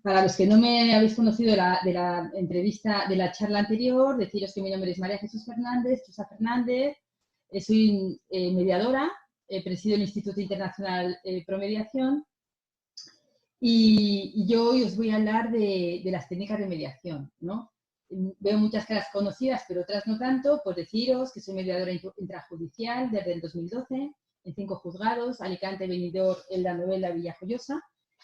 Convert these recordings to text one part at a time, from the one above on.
para los que no me habéis conocido de la entrevista, de la charla anterior, deciros que mi nombre es María Jesús Fernández, soy mediadora, presido el Instituto Internacional Promediación y yo hoy os voy a hablar de las técnicas de mediación, ¿no? Veo muchas caras conocidas, pero otras no tanto, pues deciros que soy mediadora intrajudicial desde el 2012 en 5 juzgados, Alicante, Benidorm, Elda, Novelda, Villajoyosa.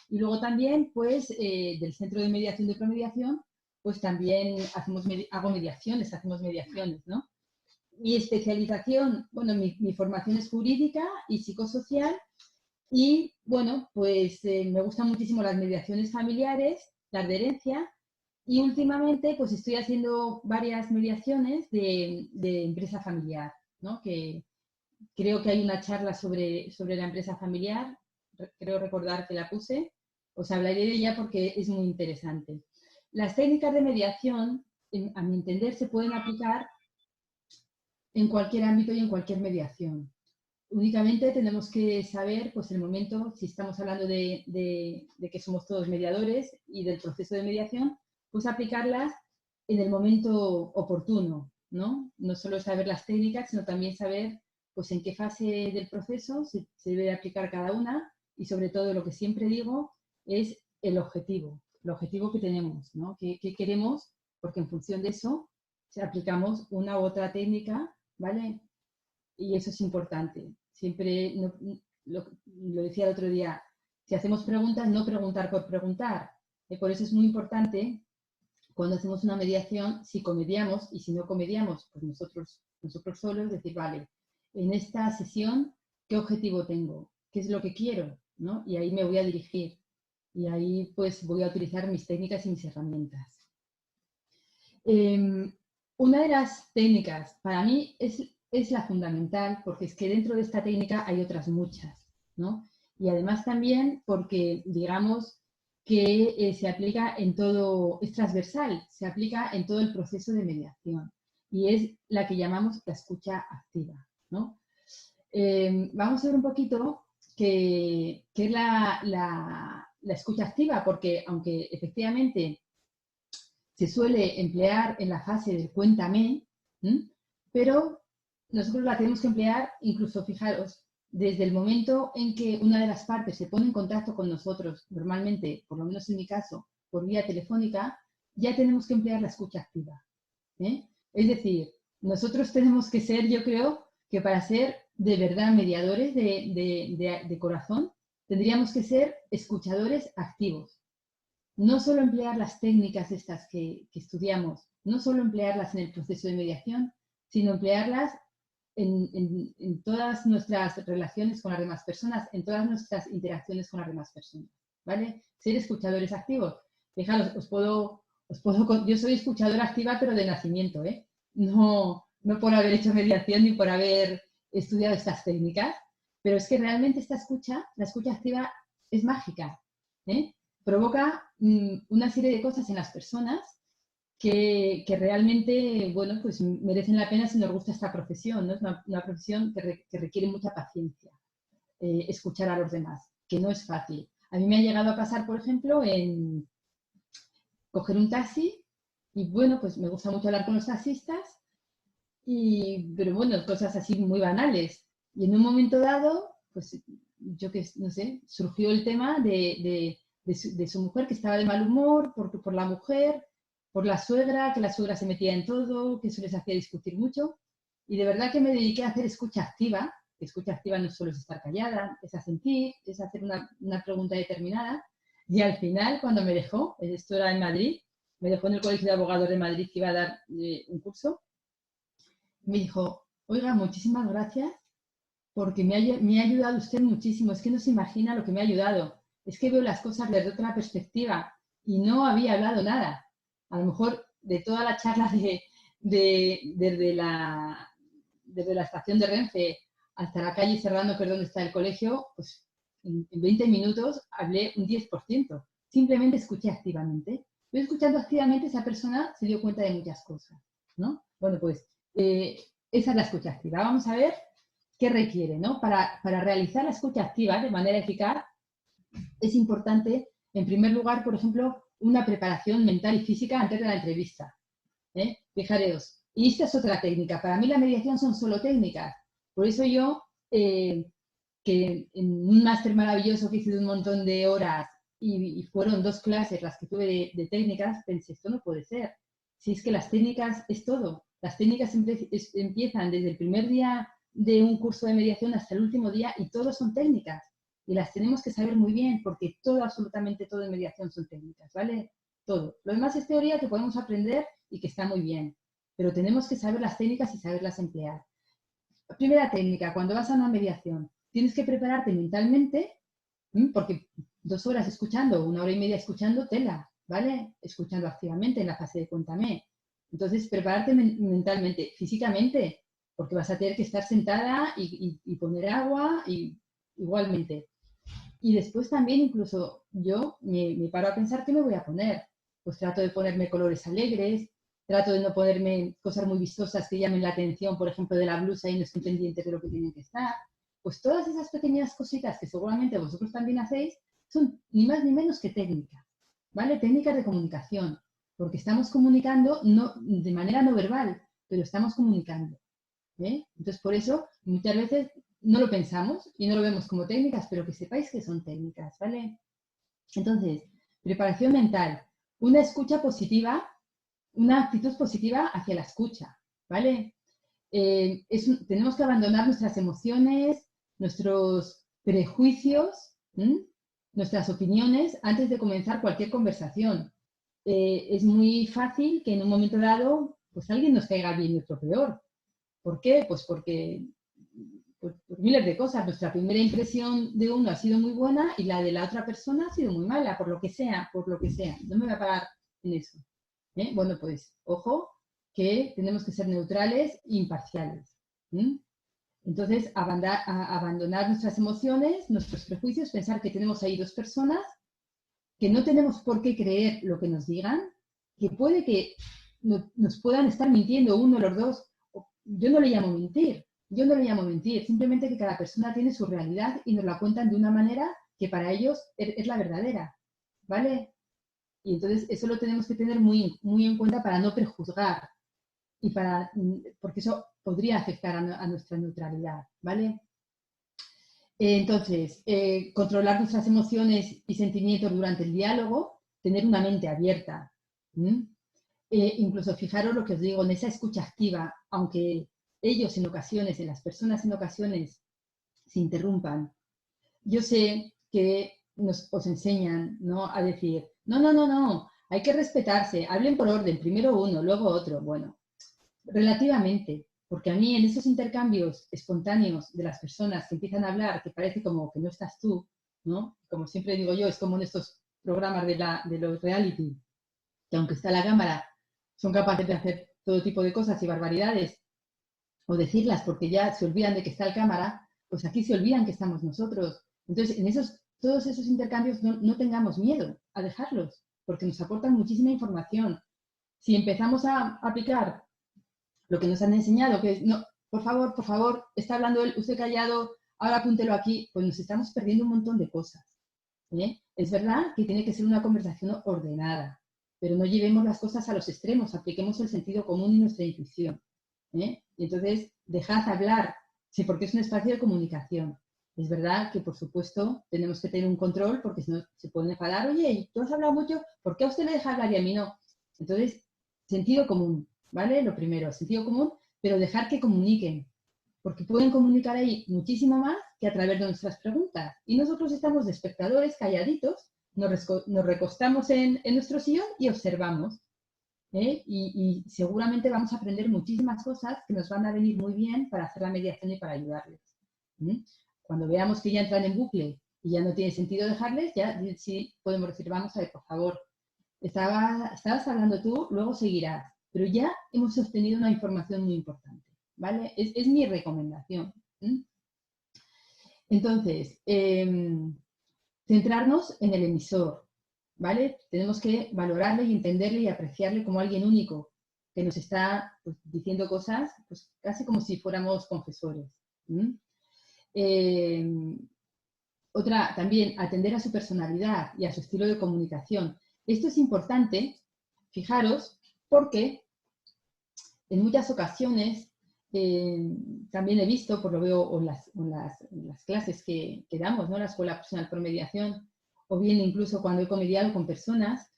Y luego también, pues, del Centro de Mediación de Promediación, pues también hacemos mediaciones, ¿no? Mi especialización, bueno, mi formación es jurídica y psicosocial y, bueno, pues me gustan muchísimo las mediaciones familiares, las de herencia y últimamente, pues estoy haciendo varias mediaciones de empresa familiar, ¿no? Que creo que hay una charla sobre la empresa familiar, creo recordar que la puse. Os hablaré de ella porque es muy interesante. Las técnicas de mediación, a mi entender, se pueden aplicar en cualquier ámbito y en cualquier mediación. Únicamente tenemos que saber, pues, el momento, si estamos hablando de que somos todos mediadores y del proceso de mediación, pues aplicarlas en el momento oportuno, ¿no? No solo saber las técnicas, sino también saber, pues, en qué fase del proceso se debe aplicar cada una y, sobre todo, lo que siempre digo es el objetivo que tenemos, ¿no? ¿Qué queremos? Porque en función de eso, si aplicamos una u otra técnica, ¿vale? Y eso es importante. Siempre, lo decía el otro día, si hacemos preguntas, no preguntar por preguntar. Por eso es muy importante, cuando hacemos una mediación, si comediamos y si no comediamos, pues nosotros solos, decir, vale, en esta sesión, ¿qué objetivo tengo? ¿Qué es lo que quiero? ¿No? Y ahí me voy a dirigir. Y ahí, pues, voy a utilizar mis técnicas y mis herramientas. Una de las técnicas, para mí, es la fundamental, porque es que dentro de esta técnica hay otras muchas, ¿no? Y además también porque, digamos, que se aplica en todo, es transversal, se aplica en todo el proceso de mediación. Y es la que llamamos la escucha activa, ¿no? Vamos a ver un poquito qué es la escucha activa, porque aunque efectivamente se suele emplear en la fase del cuéntame, pero nosotros la tenemos que emplear, incluso, fijaros, desde el momento en que una de las partes se pone en contacto con nosotros, normalmente, por lo menos en mi caso, por vía telefónica, ya tenemos que emplear la escucha activa. Es decir, nosotros tenemos que ser, yo creo, que para ser de verdad mediadores de corazón, tendríamos que ser escuchadores activos. No solo emplear las técnicas estas que estudiamos, no solo emplearlas en el proceso de mediación, sino emplearlas en todas nuestras relaciones con las demás personas, en todas nuestras interacciones con las demás personas, ¿vale? Ser escuchadores activos. Fijaros, yo soy escuchadora activa, pero de nacimiento, ¿eh? No por haber hecho mediación ni por haber estudiado estas técnicas, pero es que realmente esta escucha, la escucha activa, es mágica, ¿eh? Provoca una serie de cosas en las personas que realmente, bueno, pues merecen la pena si nos gusta esta profesión, ¿no? Es una profesión que requiere mucha paciencia, escuchar a los demás, que no es fácil. A mí me ha llegado a pasar, por ejemplo, en coger un taxi y, bueno, pues me gusta mucho hablar con los taxistas, pero bueno, cosas así muy banales. Y en un momento dado, pues yo que no sé, surgió el tema de su mujer, que estaba de mal humor por la mujer, por la suegra, que la suegra se metía en todo, que eso les hacía discutir mucho. Y de verdad que me dediqué a hacer escucha activa. Escucha activa no solo es estar callada, es a sentir, es hacer una pregunta determinada. Y al final, cuando me dejó, esto era en Madrid, me dejó en el Colegio de Abogados de Madrid, que iba a dar un curso, me dijo, oiga, muchísimas gracias, porque me ha ayudado usted muchísimo. Es que no se imagina lo que me ha ayudado. Es que veo las cosas desde otra perspectiva y no había hablado nada. A lo mejor de toda la charla desde la estación de Renfe hasta la calle Serrano, que es donde está el colegio, pues en 20 minutos hablé un 10%. Simplemente escuché activamente. Pero escuchando activamente, esa persona se dio cuenta de muchas cosas, ¿no? Bueno, pues esa es la escucha activa. Vamos a ver qué requiere, ¿no? Para realizar la escucha activa de manera eficaz, es importante, en primer lugar, por ejemplo, una preparación mental y física antes de la entrevista. Fijaros, y esta es otra técnica. Para mí la mediación son solo técnicas. Por eso yo, que en un máster maravilloso que hice de un montón de horas y fueron 2 clases las que tuve de técnicas, pensé, esto no puede ser. Si es que las técnicas es todo. Las técnicas empiezan desde el primer día de un curso de mediación hasta el último día y todos son técnicas. Y las tenemos que saber muy bien porque todo, absolutamente todo en mediación son técnicas, ¿vale? Todo. Lo demás es teoría que podemos aprender y que está muy bien. Pero tenemos que saber las técnicas y saberlas emplear. Primera técnica, cuando vas a una mediación, tienes que prepararte mentalmente, porque 2 horas escuchando, 1 hora y media escuchando, tela, ¿vale? Escuchando activamente en la fase de cuéntame. Entonces, prepararte mentalmente, físicamente, porque vas a tener que estar sentada y poner agua igualmente. Y después también incluso yo me paro a pensar qué me voy a poner. Pues trato de ponerme colores alegres, trato de no ponerme cosas muy vistosas que llamen la atención, por ejemplo, de la blusa y no estoy pendiente de lo que tienen que estar. Pues todas esas pequeñas cositas que seguramente vosotros también hacéis son ni más ni menos que técnicas, ¿vale? Técnicas de comunicación, porque estamos comunicando no, de manera no verbal, pero estamos comunicando. Entonces, por eso, muchas veces no lo pensamos y no lo vemos como técnicas, pero que sepáis que son técnicas, ¿vale? Entonces, preparación mental, una escucha positiva, una actitud positiva hacia la escucha, ¿vale? Tenemos que abandonar nuestras emociones, nuestros prejuicios, nuestras opiniones antes de comenzar cualquier conversación. Es muy fácil que en un momento dado, pues alguien nos caiga bien y otro peor. ¿Por qué? Pues porque por miles de cosas. Nuestra primera impresión de uno ha sido muy buena y la de la otra persona ha sido muy mala, por lo que sea, por lo que sea. No me voy a parar en eso. Bueno, pues, ojo, que tenemos que ser neutrales e imparciales. Entonces, abandonar nuestras emociones, nuestros prejuicios, pensar que tenemos ahí 2 personas, que no tenemos por qué creer lo que nos digan, que puede que nos puedan estar mintiendo uno o los dos. Yo no le llamo mentir, simplemente que cada persona tiene su realidad y nos la cuentan de una manera que para ellos es la verdadera, ¿vale? Y entonces eso lo tenemos que tener muy, muy en cuenta para no prejuzgar y porque eso podría afectar a nuestra neutralidad, ¿vale? Entonces, controlar nuestras emociones y sentimientos durante el diálogo, tener una mente abierta. Incluso fijaros lo que os digo, en esa escucha activa, aunque ellos en ocasiones, las personas en ocasiones se interrumpan. Yo sé que os enseñan, ¿no?, a decir, no, hay que respetarse, hablen por orden, primero uno, luego otro. Bueno, relativamente, porque a mí en esos intercambios espontáneos de las personas que empiezan a hablar, que parece como que no estás tú, ¿no? Como siempre digo yo, es como en estos programas de los reality, que aunque está la cámara, son capaces de hacer todo tipo de cosas y barbaridades, o decirlas porque ya se olvidan de que está la cámara, pues aquí se olvidan que estamos nosotros. Entonces, en todos esos intercambios no tengamos miedo a dejarlos, porque nos aportan muchísima información. Si empezamos a aplicar lo que nos han enseñado, que es, no, por favor, está hablando él, usted callado, ahora apúntelo aquí, pues nos estamos perdiendo un montón de cosas. Es verdad que tiene que ser una conversación ordenada, pero no llevemos las cosas a los extremos, apliquemos el sentido común y nuestra intuición. Y entonces, dejad hablar, sí, porque es un espacio de comunicación. Es verdad que, por supuesto, tenemos que tener un control porque si no se pueden enfadar, oye, tú has hablado mucho, ¿por qué a usted le deja hablar y a mí no? Entonces, sentido común, ¿vale? Lo primero, sentido común, pero dejar que comuniquen, porque pueden comunicar ahí muchísimo más que a través de nuestras preguntas. Y nosotros estamos de espectadores calladitos, nos recostamos en nuestro sillón y observamos. Y seguramente vamos a aprender muchísimas cosas que nos van a venir muy bien para hacer la mediación y para ayudarles. Cuando veamos que ya entran en bucle y ya no tiene sentido dejarles, ya sí podemos decir, vamos a ver, por favor, estabas hablando tú, luego seguirás, pero ya hemos obtenido una información muy importante, ¿vale? Es mi recomendación. Entonces, centrarnos en el emisor, ¿vale? Tenemos que valorarle y entenderle y apreciarle como alguien único que nos está, pues, diciendo cosas, pues, casi como si fuéramos confesores. Otra, también, atender a su personalidad y a su estilo de comunicación. Esto es importante, fijaros, porque en muchas ocasiones también he visto, por lo veo en las clases que damos, ¿no? La Escuela Profesional por Mediación, o bien incluso cuando he comediado con personas,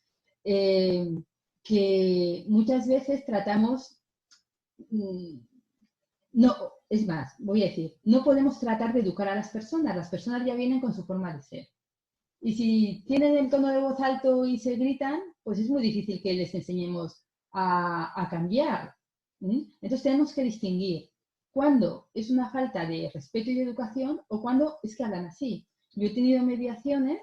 que muchas veces tratamos, no, es más, voy a decir, no podemos tratar de educar a las personas ya vienen con su forma de ser. Y si tienen el tono de voz alto y se gritan, pues es muy difícil que les enseñemos a cambiar. Entonces tenemos que distinguir cuándo es una falta de respeto y de educación o cuándo es que hablan así. Yo he tenido mediaciones,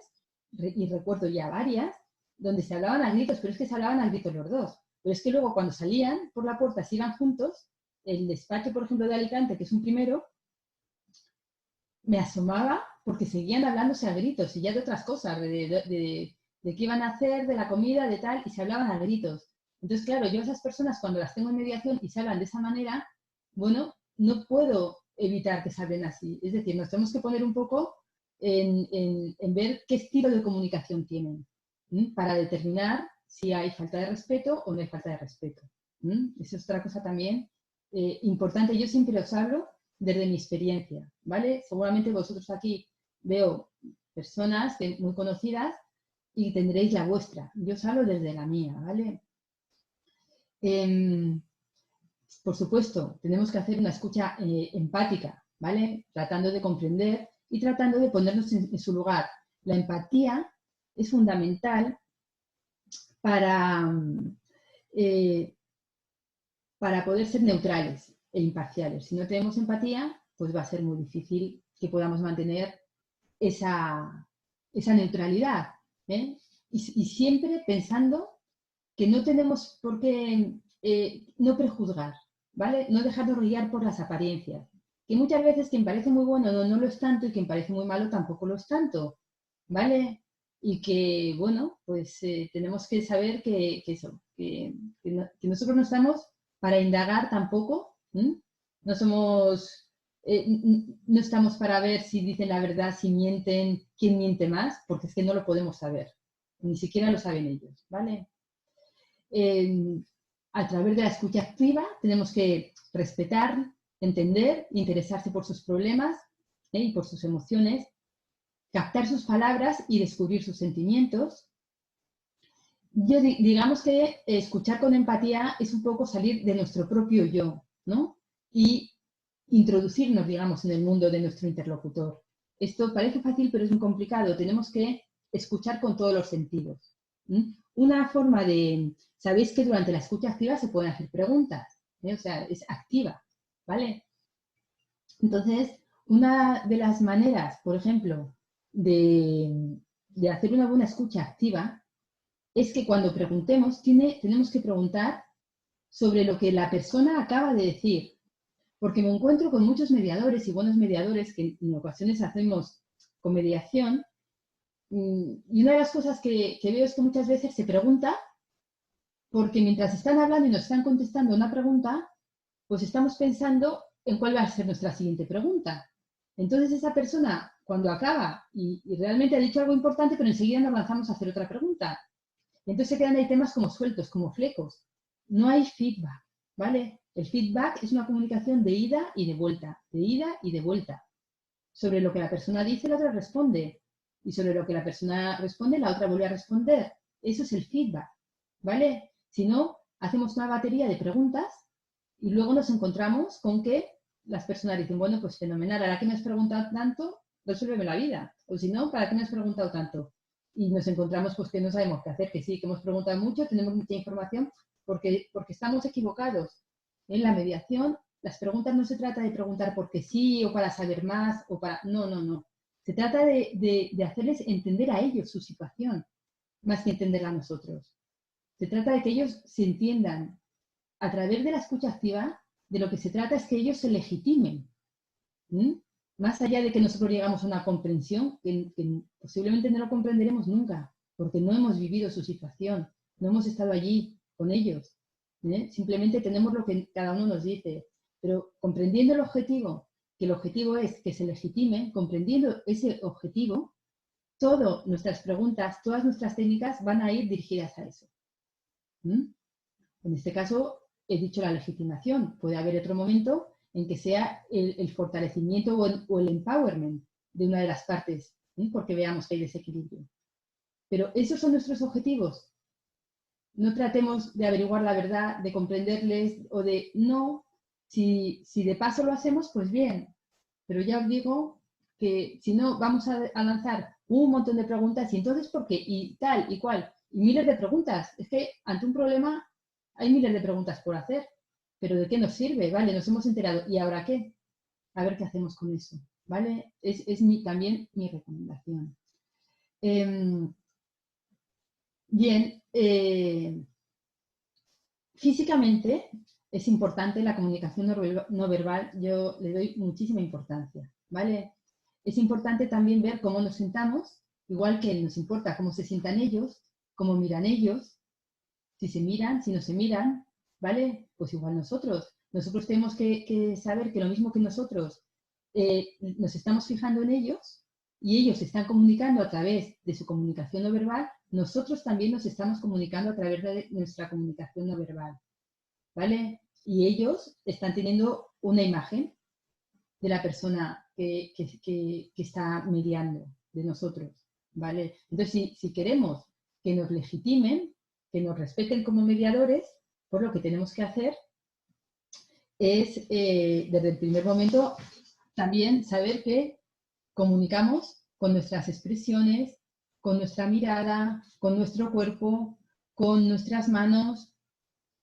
y recuerdo ya varias, donde se hablaban a gritos, pero es que se hablaban a gritos los dos. Pero es que luego cuando salían por la puerta, si iban juntos, el despacho, por ejemplo, de Alicante, que es un primero, me asomaba porque seguían hablándose a gritos y ya de otras cosas, de qué iban a hacer, de la comida, de tal, y se hablaban a gritos. Entonces, claro, yo a esas personas cuando las tengo en mediación y se hablan de esa manera, bueno, no puedo evitar que se hablen así. Es decir, nos tenemos que poner un poco en ver qué estilo de comunicación tienen, para determinar si hay falta de respeto o no hay falta de respeto. Esa es otra cosa también importante. Yo siempre os hablo desde mi experiencia, ¿vale? Seguramente vosotros aquí veo personas muy conocidas y tendréis la vuestra. Yo os hablo desde la mía, ¿vale? Por supuesto, tenemos que hacer una escucha empática, ¿vale? Tratando de comprender y tratando de ponernos en su lugar. La empatía es fundamental para poder ser neutrales e imparciales. Si no tenemos empatía, pues va a ser muy difícil que podamos mantener esa neutralidad. Y siempre pensando que no tenemos por qué no prejuzgar, ¿vale? No dejarnos guiar por las apariencias. Que muchas veces quien parece muy bueno no lo es tanto y quien parece muy malo tampoco lo es tanto, ¿vale? Y que, bueno, pues tenemos que saber que nosotros no estamos para indagar tampoco, no somos, no estamos para ver si dicen la verdad, si mienten, quién miente más, porque es que no lo podemos saber, ni siquiera lo saben ellos, ¿vale? A través de la escucha activa tenemos que respetar, entender, interesarse por sus problemas y por sus emociones, captar sus palabras y descubrir sus sentimientos. Yo digamos que escuchar con empatía es un poco salir de nuestro propio yo, ¿no? Y introducirnos, digamos, en el mundo de nuestro interlocutor. Esto parece fácil, pero es muy complicado. Tenemos que escuchar con todos los sentidos. Una forma de... Sabéis que durante la escucha activa se pueden hacer preguntas, o sea, es activa, ¿vale? Entonces, una de las maneras, por ejemplo, de hacer una buena escucha activa es que cuando preguntemos, tenemos que preguntar sobre lo que la persona acaba de decir. Porque me encuentro con muchos mediadores y buenos mediadores que en ocasiones hacemos con mediación. Y una de las cosas que veo es que muchas veces se pregunta porque mientras están hablando y nos están contestando una pregunta, pues estamos pensando en cuál va a ser nuestra siguiente pregunta. Entonces esa persona, cuando acaba y realmente ha dicho algo importante, pero enseguida nos lanzamos a hacer otra pregunta. Entonces se quedan ahí temas como sueltos, como flecos. No hay feedback, ¿vale? El feedback es una comunicación de ida y de vuelta, de ida y de vuelta. Sobre lo que la persona dice, la otra responde. Y sobre lo que la persona responde, la otra vuelve a responder. Eso es el feedback, ¿vale? Si no, hacemos una batería de preguntas y luego nos encontramos con que las personas dicen, bueno, pues fenomenal, ahora que me has preguntado tanto, resuélveme la vida. O si no, ¿para qué me has preguntado tanto? Y nos encontramos pues que no sabemos qué hacer, que sí, que hemos preguntado mucho, tenemos mucha información, porque estamos equivocados. En la mediación, las preguntas no se trata de preguntar porque sí o para saber más o para... No, no, no. Se trata de hacerles entender a ellos su situación, más que entenderla a nosotros. Se trata de que ellos se entiendan. A través de la escucha activa, de lo que se trata es que ellos se legitimen. Más allá de que nosotros llegamos a una comprensión, que posiblemente no lo comprenderemos nunca, porque no hemos vivido su situación, no hemos estado allí con ellos. Simplemente tenemos lo que cada uno nos dice, pero comprendiendo el objetivo, que el objetivo es que se legitime, comprendiendo ese objetivo, todas nuestras preguntas, todas nuestras técnicas van a ir dirigidas a eso. En este caso, he dicho la legitimación. Puede haber otro momento en que sea el fortalecimiento o el empowerment de una de las partes, porque veamos que hay desequilibrio. Pero esos son nuestros objetivos. No tratemos de averiguar la verdad, de comprenderles o de no. Si de paso lo hacemos, pues bien. Pero ya os digo que si no, vamos a lanzar un montón de preguntas y entonces ¿por qué? Y tal y cual. Y miles de preguntas. Es que ante un problema hay miles de preguntas por hacer. ¿Pero de qué nos sirve? Vale, nos hemos enterado. ¿Y ahora qué? A ver qué hacemos con eso. ¿Vale? Es también mi recomendación. Bien. Físicamente es importante la comunicación no verbal. Yo le doy muchísima importancia. ¿Vale? Es importante también ver cómo nos sentamos, igual que nos importa cómo se sientan ellos, cómo miran ellos, si se miran, si no se miran, ¿vale? Pues igual nosotros. Nosotros tenemos que saber que lo mismo que nosotros nos estamos fijando en ellos y ellos se están comunicando a través de su comunicación no verbal, nosotros también nos estamos comunicando a través de nuestra comunicación no verbal, ¿vale? Y ellos están teniendo una imagen de la persona que está mediando, de nosotros, ¿vale? Entonces, si queremos que nos legitimen, que nos respeten como mediadores, pues lo que tenemos que hacer es, desde el primer momento, también saber que comunicamos con nuestras expresiones, con nuestra mirada, con nuestro cuerpo, con nuestras manos,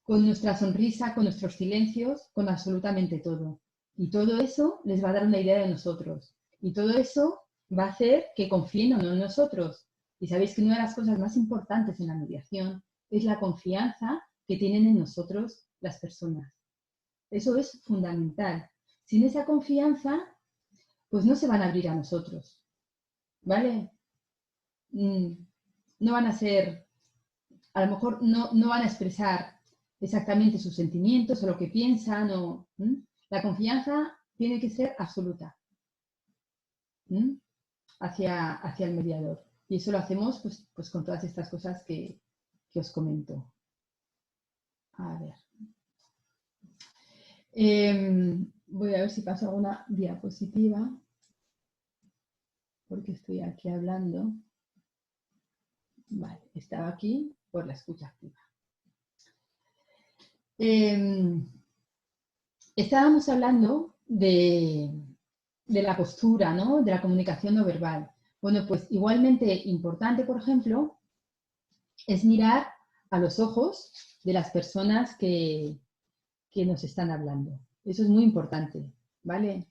con nuestra sonrisa, con nuestros silencios, con absolutamente todo. Y todo eso les va a dar una idea de nosotros. Y todo eso va a hacer que confíen o no en nosotros. Y sabéis que una de las cosas más importantes en la mediación es la confianza que tienen en nosotros las personas. Eso es fundamental. Sin esa confianza, pues no se van a abrir a nosotros. ¿Vale? No van a ser, a lo mejor no van a expresar exactamente sus sentimientos o lo que piensan. La confianza tiene que ser absoluta hacia el mediador. Y eso lo hacemos pues con todas estas cosas que os comento. A ver. Voy a ver si paso alguna diapositiva, porque estoy aquí hablando. Vale, estaba aquí por la escucha activa. Estábamos hablando de la postura, ¿no? De la comunicación no verbal. Bueno, pues igualmente importante, por ejemplo, es mirar a los ojos de las personas que nos están hablando. Eso es muy importante, ¿vale?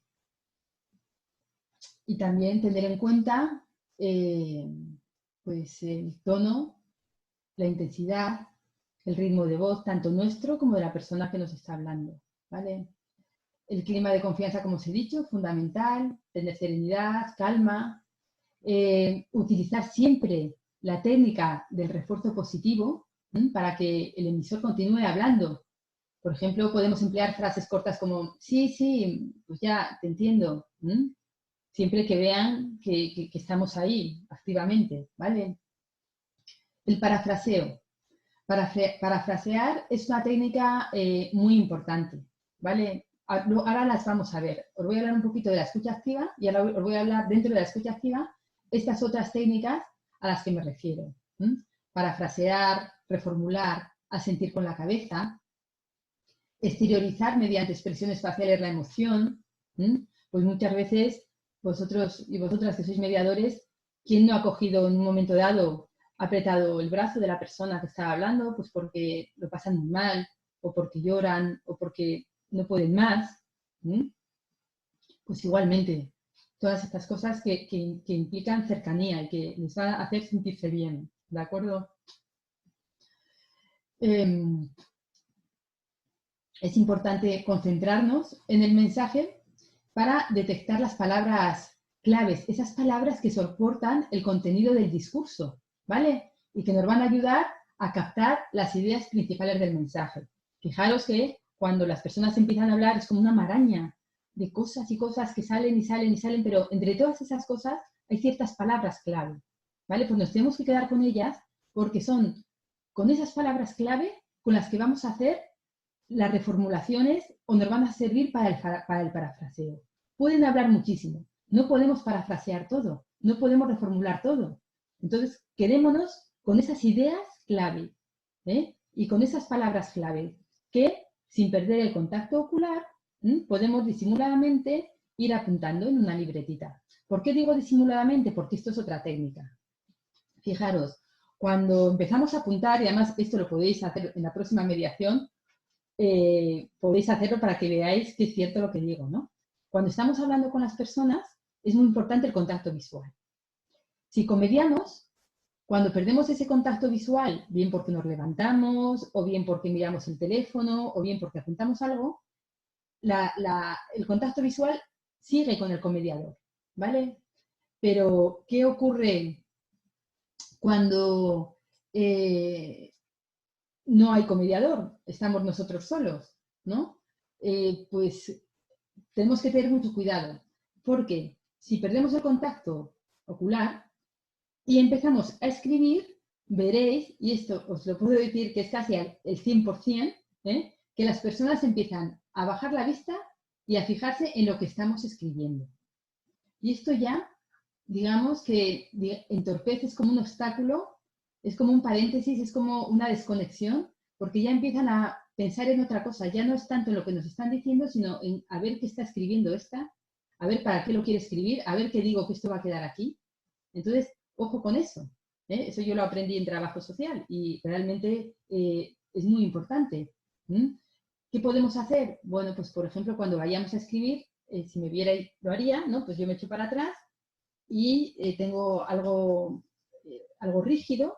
Y también tener en cuenta pues el tono, la intensidad, el ritmo de voz, tanto nuestro como de la persona que nos está hablando, ¿vale? El clima de confianza, como os he dicho, fundamental, tener serenidad, calma, utilizar siempre la técnica del refuerzo positivo para que el emisor continúe hablando. Por ejemplo, podemos emplear frases cortas como, sí, pues ya, te entiendo. Siempre que vean que estamos ahí activamente, ¿vale? El parafraseo. Parafrasear es una técnica muy importante, ¿vale? Ahora las vamos a ver. Os voy a hablar un poquito de la escucha activa y ahora os voy a hablar dentro de la escucha activa estas otras técnicas a las que me refiero. Parafrasear, reformular, asentir con la cabeza, exteriorizar mediante expresiones faciales la emoción. Pues muchas veces vosotros y vosotras que sois mediadores, ¿quién no ha cogido en un momento dado, ha apretado el brazo de la persona que estaba hablando, pues porque lo pasan muy mal, o porque lloran, o porque no pueden más? Pues igualmente, todas estas cosas que implican cercanía y que les va a hacer sentirse bien, ¿de acuerdo? Es importante concentrarnos en el mensaje para detectar las palabras claves, esas palabras que soportan el contenido del discurso, ¿vale? Y que nos van a ayudar a captar las ideas principales del mensaje. Fijaros que cuando las personas empiezan a hablar es como una maraña de cosas y cosas que salen y salen y salen, pero entre todas esas cosas hay ciertas palabras clave, ¿vale? Pues nos tenemos que quedar con ellas porque son con esas palabras clave con las que vamos a hacer las reformulaciones o nos van a servir para el parafraseo. Pueden hablar muchísimo, no podemos parafrasear todo, no podemos reformular todo. Entonces, quedémonos con esas ideas clave, ¿eh? Y con esas palabras clave que, sin perder el contacto ocular, podemos disimuladamente ir apuntando en una libretita. ¿Por qué digo disimuladamente? Porque esto es otra técnica. Fijaros, cuando empezamos a apuntar, y además esto lo podéis hacer en la próxima mediación, podéis hacerlo para que veáis que es cierto lo que digo, ¿no? Cuando estamos hablando con las personas, es muy importante el contacto visual. Si comediamos, cuando perdemos ese contacto visual, bien porque nos levantamos, o bien porque miramos el teléfono, o bien porque apuntamos algo, el contacto visual sigue con el comediador, ¿vale? Pero, ¿qué ocurre cuando no hay comediador? Estamos nosotros solos, ¿no? Pues tenemos que tener mucho cuidado, porque si perdemos el contacto ocular y empezamos a escribir, veréis, y esto os lo puedo decir que es casi el 100%, que las personas empiezan a bajar la vista y a fijarse en lo que estamos escribiendo. Y esto ya, digamos que entorpece, es como un obstáculo, es como un paréntesis, es como una desconexión, porque ya empiezan a pensar en otra cosa, ya no es tanto en lo que nos están diciendo, sino en a ver qué está escribiendo esta, a ver para qué lo quiere escribir, a ver qué digo que esto va a quedar aquí. Entonces, ojo con eso. Eso yo lo aprendí en trabajo social y realmente es muy importante. ¿Qué podemos hacer? Bueno, pues por ejemplo, cuando vayamos a escribir, si me vierais, lo haría, ¿no? Pues yo me echo para atrás y tengo algo rígido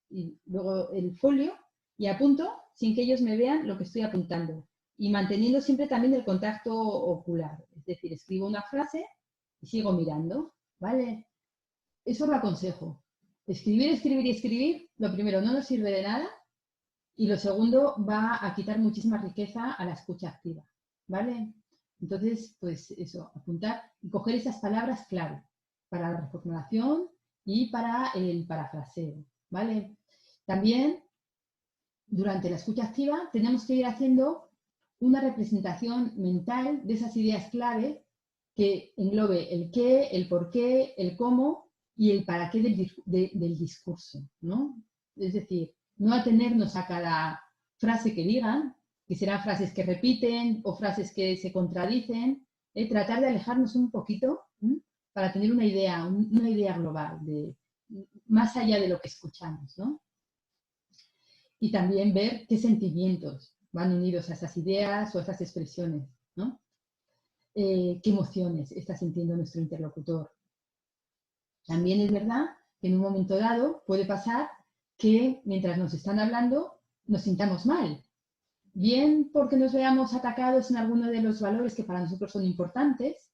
y luego el folio y apunto sin que ellos me vean lo que estoy apuntando y manteniendo siempre también el contacto ocular. Es decir, escribo una frase y sigo mirando, ¿vale? Eso lo aconsejo. Escribir, escribir y escribir, lo primero, no nos sirve de nada y lo segundo, va a quitar muchísima riqueza a la escucha activa, ¿vale? Entonces, pues eso, apuntar y coger esas palabras clave para la reformulación y para el parafraseo, ¿vale? También, durante la escucha activa, tenemos que ir haciendo una representación mental de esas ideas clave que englobe el qué, el por qué, el cómo y el para qué del discurso, ¿no? Es decir, no atenernos a cada frase que digan, que serán frases que repiten o frases que se contradicen, tratar de alejarnos un poquito para tener una idea global, más allá de lo que escuchamos, ¿no? Y también ver qué sentimientos van unidos a esas ideas o a esas expresiones, ¿no? Qué emociones está sintiendo nuestro interlocutor. También es verdad que en un momento dado puede pasar que mientras nos están hablando nos sintamos mal. Bien porque nos veamos atacados en alguno de los valores que para nosotros son importantes,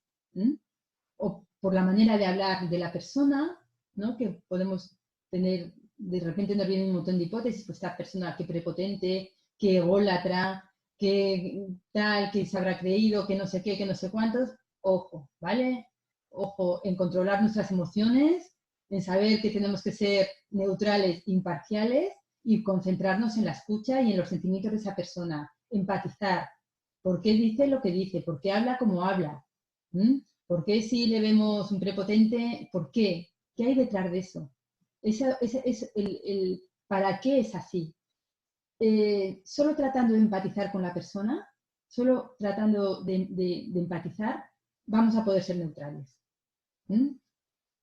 o por la manera de hablar de la persona, ¿no? Que podemos tener, de repente nos viene un montón de hipótesis, pues esta persona qué prepotente, qué ególatra, qué tal, que se habrá creído, que no sé qué, que no sé cuántos. Ojo, ¿vale? Ojo en controlar nuestras emociones, en saber que tenemos que ser neutrales, imparciales y concentrarnos en la escucha y en los sentimientos de esa persona. Empatizar. ¿Por qué dice lo que dice? ¿Por qué habla como habla? ¿Por qué si le vemos un prepotente? ¿Por qué? ¿Qué hay detrás de eso? Ese es el para qué es así. Solo tratando de empatizar con la persona, solo tratando de empatizar, vamos a poder ser neutrales.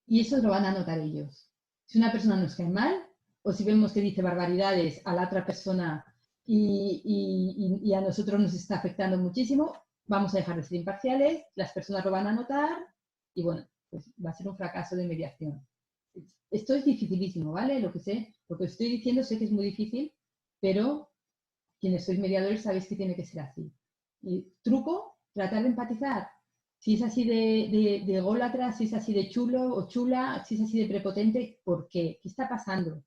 Y eso lo van a notar ellos. Si una persona nos cae mal, o si vemos que dice barbaridades a la otra persona y a nosotros nos está afectando muchísimo, vamos a dejar de ser imparciales, las personas lo van a notar y bueno, pues va a ser un fracaso de mediación. Esto es dificilísimo, ¿vale? Lo que estoy diciendo sé que es muy difícil, pero quienes sois mediadores sabéis que tiene que ser así. Y truco, tratar de empatizar. Si es así de ególatra, si es así de chulo o chula, si es así de prepotente, ¿por qué? ¿Qué está pasando?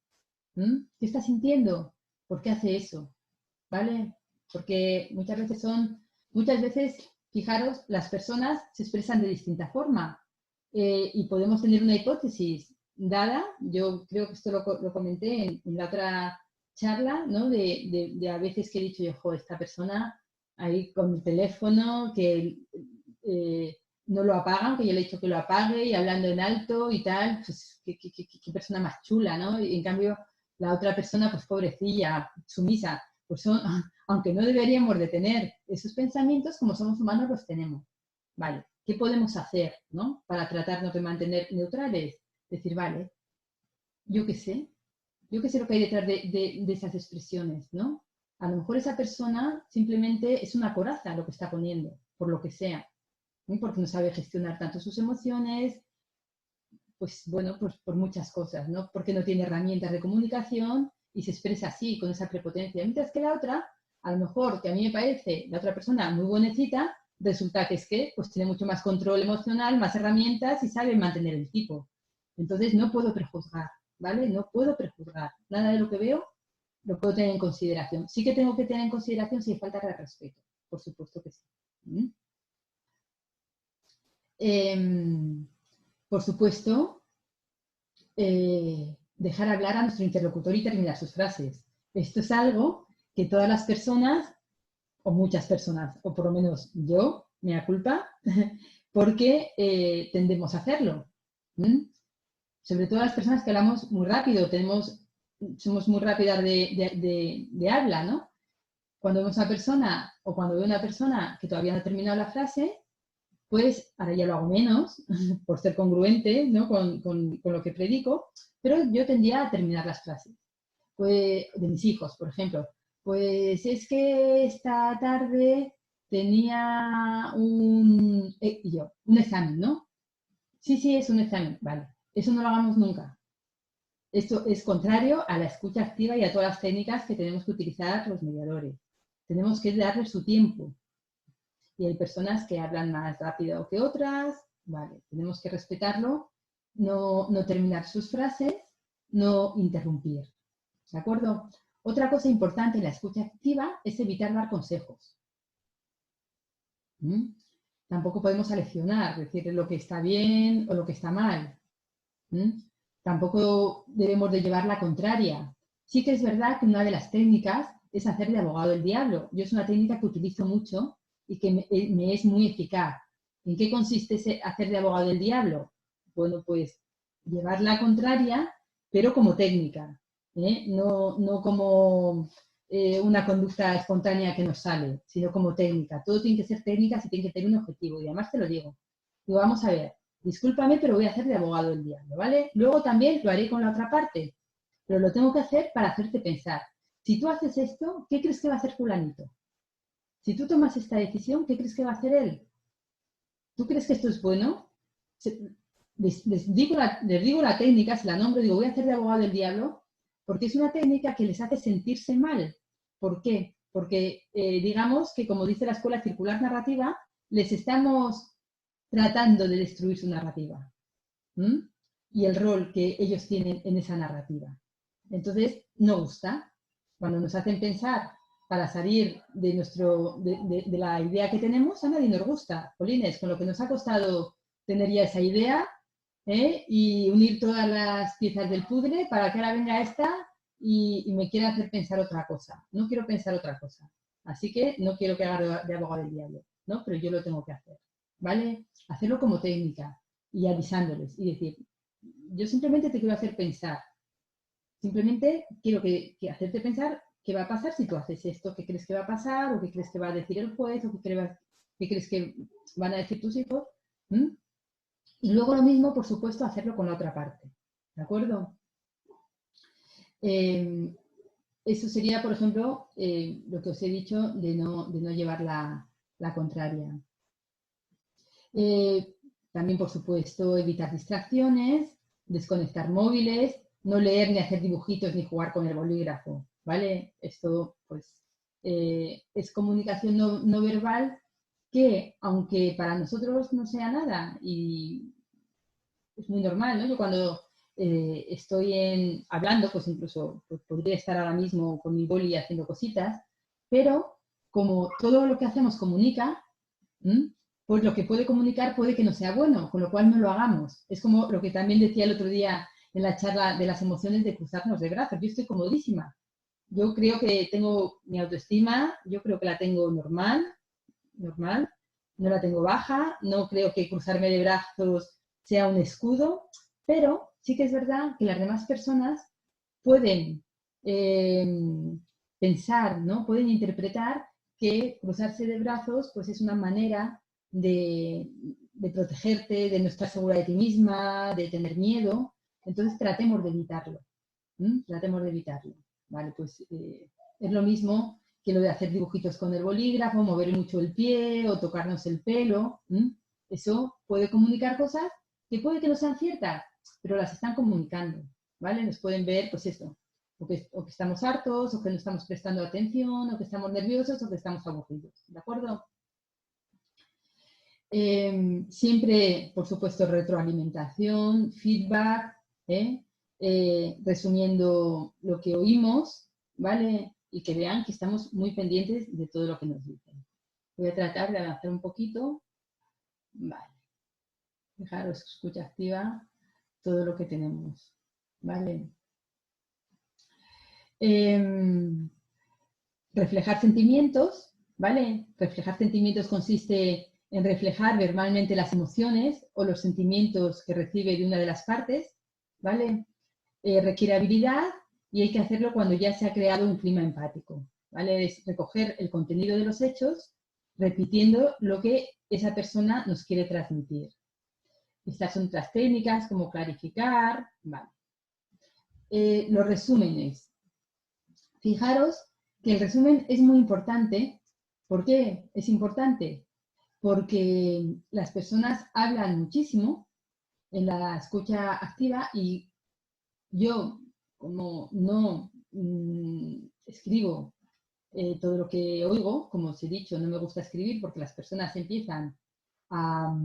¿Qué está sintiendo? ¿Por qué hace eso? ¿Vale? Porque muchas veces, fijaros, las personas se expresan de distinta forma y podemos tener una hipótesis dada. Yo creo que esto lo comenté en la otra charla, ¿no? De a veces que he dicho yo, jo, esta persona ahí con el teléfono, que no lo apagan, que yo le he dicho que lo apague y hablando en alto y tal, pues qué persona más chula, ¿no? Y en cambio la otra persona, pues pobrecilla, sumisa, pues son, aunque no deberíamos de tener esos pensamientos, como somos humanos los tenemos. Vale, ¿qué podemos hacer, ¿no? Para tratarnos de mantener neutrales? Decir, vale, yo qué sé lo que hay detrás de esas expresiones, ¿no? A lo mejor esa persona simplemente es una coraza lo que está poniendo, por lo que sea, ¿no? Porque no sabe gestionar tanto sus emociones, pues bueno, pues por muchas cosas, ¿no? Porque no tiene herramientas de comunicación y se expresa así, con esa prepotencia. Mientras que la otra, a lo mejor, que a mí me parece la otra persona muy buenecita, resulta que es que pues tiene mucho más control emocional, más herramientas y sabe mantener el tipo. Entonces no puedo prejuzgar, ¿vale? No puedo prejuzgar. Nada de lo que veo lo puedo tener en consideración. Sí que tengo que tener en consideración si hay falta de respeto, por supuesto que sí. Por supuesto, dejar hablar a nuestro interlocutor y terminar sus frases. Esto es algo que todas las personas, o muchas personas, o por lo menos yo, me da culpa, porque tendemos a hacerlo. Sobre todo las personas que hablamos muy rápido, somos muy rápidas de habla, ¿no? Cuando vemos a una persona o cuando veo a una persona que todavía no ha terminado la frase, pues ahora ya lo hago menos, por ser congruente, ¿no? con lo que predico, pero yo tendía a terminar las frases. Pues, de mis hijos, por ejemplo. Pues es que esta tarde tenía un examen, ¿no? Sí, sí, es un examen, vale. Eso no lo hagamos nunca. Esto es contrario a la escucha activa y a todas las técnicas que tenemos que utilizar los mediadores. Tenemos que darle su tiempo. Y hay personas que hablan más rápido que otras, vale, tenemos que respetarlo, no terminar sus frases, no interrumpir. ¿De acuerdo? Otra cosa importante en la escucha activa es evitar dar consejos. Tampoco podemos aleccionar, decir lo que está bien o lo que está mal. Tampoco debemos de llevar la contraria. Sí que es verdad que una de las técnicas es hacer de abogado del diablo. Yo es una técnica que utilizo mucho y que me es muy eficaz. ¿En qué consiste ese hacer de abogado del diablo? Bueno, pues llevar la contraria, pero como técnica, ¿eh? No como una conducta espontánea que nos sale, sino como técnica. Todo tiene que ser técnica y tiene que tener un objetivo. Y además te lo digo. Digo, vamos a ver, discúlpame, pero voy a hacer de abogado del diablo, ¿vale? Luego también lo haré con la otra parte, pero lo tengo que hacer para hacerte pensar. Si tú haces esto, ¿qué crees que va a hacer fulanito? Si tú tomas esta decisión, ¿qué crees que va a hacer él? ¿Tú crees que esto es bueno? Les digo la técnica, se la nombro, digo, voy a hacer de abogado del diablo, porque es una técnica que les hace sentirse mal. ¿Por qué? Porque digamos que, como dice la escuela circular narrativa, les estamos tratando de destruir su narrativa y el rol que ellos tienen en esa narrativa. Entonces, no gusta. Cuando nos hacen pensar para salir de la idea que tenemos, a nadie nos gusta. Polines, con lo que nos ha costado tener ya esa idea y unir todas las piezas del puzzle para que ahora venga esta y me quiera hacer pensar otra cosa. No quiero pensar otra cosa. Así que no quiero que haga de abogado del diablo, ¿no? Pero yo lo tengo que hacer, ¿vale? Hacerlo como técnica y avisándoles y decir, yo simplemente te quiero hacer pensar. Simplemente quiero que hacerte pensar qué va a pasar si tú haces esto, qué crees que va a pasar, o qué crees que va a decir el juez, o qué crees que van a decir tus hijos. Y luego lo mismo, por supuesto, hacerlo con la otra parte. ¿De acuerdo? Eso sería, por ejemplo, lo que os he dicho de no llevar la contraria. También, por supuesto, evitar distracciones, desconectar móviles, no leer ni hacer dibujitos ni jugar con el bolígrafo, ¿vale? Esto, pues, es comunicación no verbal que, aunque para nosotros no sea nada, y es muy normal, ¿no? Yo cuando estoy hablando, pues incluso pues, podría estar ahora mismo con mi boli haciendo cositas, pero como todo lo que hacemos comunica, pues lo que puede comunicar puede que no sea bueno, con lo cual no lo hagamos. Es como lo que también decía el otro día la charla de las emociones de cruzarnos de brazos. Yo estoy comodísima. Yo creo que tengo mi autoestima, yo creo que la tengo normal, no la tengo baja, no creo que cruzarme de brazos sea un escudo, pero sí que es verdad que las demás personas pueden pensar, ¿no? Pueden interpretar que cruzarse de brazos pues es una manera de protegerte, de no estar segura de ti misma, de tener miedo. Entonces tratemos de evitarlo. Tratemos de evitarlo. Vale, pues es lo mismo que lo de hacer dibujitos con el bolígrafo, mover mucho el pie o tocarnos el pelo. Eso puede comunicar cosas que puede que no sean ciertas, pero las están comunicando. ¿Vale? Nos pueden ver, pues esto, o que estamos hartos, o que no estamos prestando atención, o que estamos nerviosos, o que estamos aburridos. ¿De acuerdo? Siempre, por supuesto, retroalimentación, feedback, resumiendo lo que oímos, ¿vale? Y que vean que estamos muy pendientes de todo lo que nos dicen. Voy a tratar de avanzar un poquito. Vale. Dejaros escucha activa todo lo que tenemos. ¿Vale? Reflejar sentimientos, ¿vale? Reflejar sentimientos consiste en reflejar verbalmente las emociones o los sentimientos que recibe de una de las partes, ¿vale? Requiere habilidad y hay que hacerlo cuando ya se ha creado un clima empático, ¿vale? Es recoger el contenido de los hechos repitiendo lo que esa persona nos quiere transmitir. Estas son otras técnicas como clarificar, ¿vale? Los resúmenes. Fijaros que el resumen es muy importante. ¿Por qué es importante? Porque las personas hablan muchísimo en la escucha activa y yo, como no escribo todo lo que oigo, como os he dicho, no me gusta escribir porque las personas empiezan a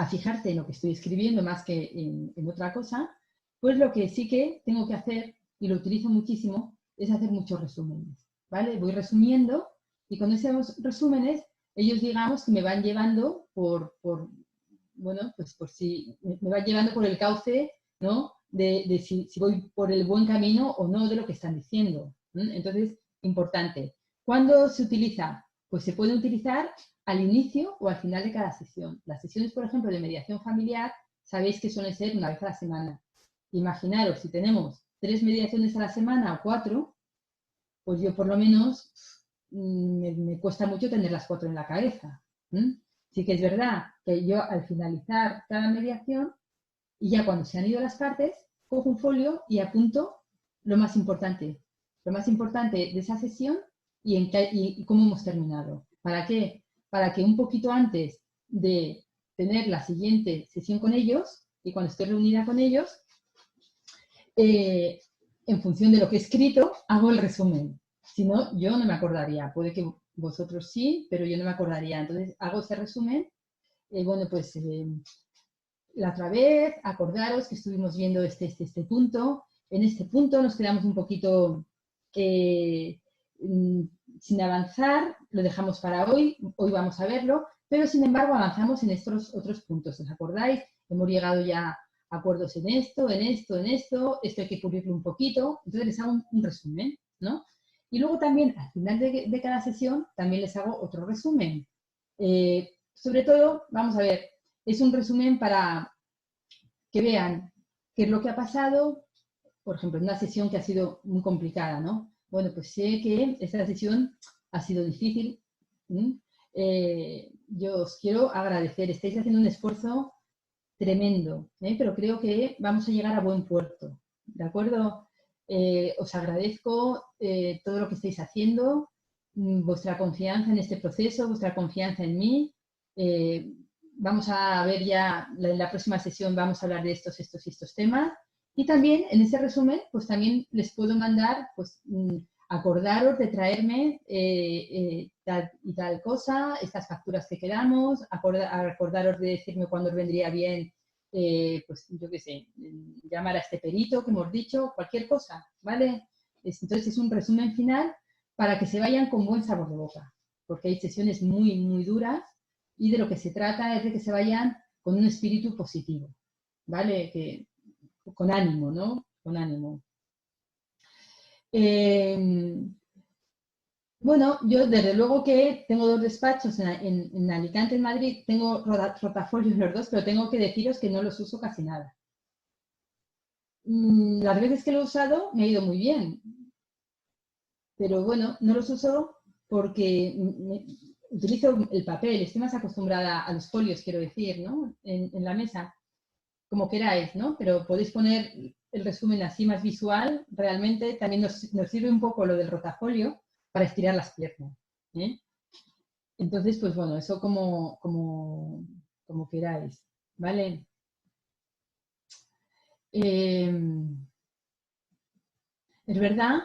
fijarse en lo que estoy escribiendo más que en otra cosa, pues lo que sí que tengo que hacer, y lo utilizo muchísimo, es hacer muchos resúmenes, ¿vale? Voy resumiendo y con esos resúmenes ellos digamos que me van llevando bueno, pues por si me van llevando por el cauce, ¿no? De si voy por el buen camino o no de lo que están diciendo. Entonces, importante. ¿Cuándo se utiliza? Pues se puede utilizar al inicio o al final de cada sesión. Las sesiones, por ejemplo, de mediación familiar, sabéis que suelen ser una vez a la semana. Imaginaros, si tenemos 3 mediaciones a la semana o 4, pues yo por lo menos me cuesta mucho tener las 4 en la cabeza. Sí que es verdad que yo al finalizar cada mediación y ya cuando se han ido las partes, cojo un folio y apunto lo más importante de esa sesión y cómo hemos terminado. ¿Para qué? Para que un poquito antes de tener la siguiente sesión con ellos y cuando esté reunida con ellos, en función de lo que he escrito, hago el resumen. Si no, yo no me acordaría. Puede que vosotros sí, pero yo no me acordaría. Entonces, hago ese resumen. Bueno, pues la otra vez, acordaros que estuvimos viendo este punto. En este punto nos quedamos un poquito sin avanzar, lo dejamos para hoy vamos a verlo, pero sin embargo avanzamos en estos otros puntos. ¿Os acordáis? Hemos llegado ya a acuerdos en esto hay que cubrirlo un poquito, entonces les hago un resumen, ¿no? Y luego también al final de cada sesión también les hago otro resumen. Sobre todo, vamos a ver, es un resumen para que vean qué es lo que ha pasado, por ejemplo, en una sesión que ha sido muy complicada, ¿no? Bueno, pues sé que esta sesión ha sido difícil. Yo os quiero agradecer, estáis haciendo un esfuerzo tremendo, pero creo que vamos a llegar a buen puerto, ¿de acuerdo? Os agradezco todo lo que estáis haciendo, vuestra confianza en este proceso, vuestra confianza en mí. Vamos a ver ya, en la próxima sesión vamos a hablar de estos y estos temas. Y también en ese resumen, pues también les puedo mandar, pues acordaros de traerme tal y tal cosa, estas facturas que quedamos, acordaros de decirme cuándo os vendría bien, pues yo qué sé, llamar a este perito que hemos dicho, cualquier cosa, ¿vale? Entonces es un resumen final para que se vayan con buen sabor de boca, porque hay sesiones muy, muy duras y de lo que se trata es de que se vayan con un espíritu positivo, ¿vale? Que con ánimo, ¿no? Con ánimo. Bueno, yo desde luego que tengo 2 despachos en Alicante, en Madrid, tengo rotafolios los 2, pero tengo que deciros que no los uso casi nada. Las veces que lo he usado me ha ido muy bien, pero bueno, no los uso porque utilizo el papel, estoy más acostumbrada a los folios, quiero decir, ¿no? En la mesa, como queráis, ¿no? Pero podéis poner el resumen así más visual, realmente también nos sirve un poco lo del rotafolio para estirar las piernas, ¿eh? Entonces, pues bueno, eso como queráis, ¿vale? Es verdad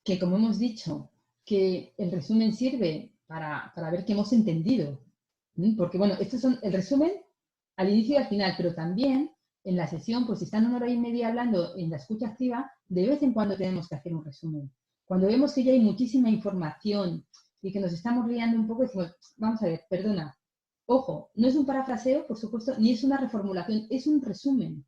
que, como hemos dicho, que el resumen sirve para ver que hemos entendido. Porque, bueno, estos son el resumen al inicio y al final, pero también en la sesión, pues si están 1 hora y media hablando en la escucha activa, de vez en cuando tenemos que hacer un resumen. Cuando vemos que ya hay muchísima información y que nos estamos liando un poco, decimos, vamos a ver, perdona, ojo, no es un parafraseo, por supuesto, ni es una reformulación, es un resumen.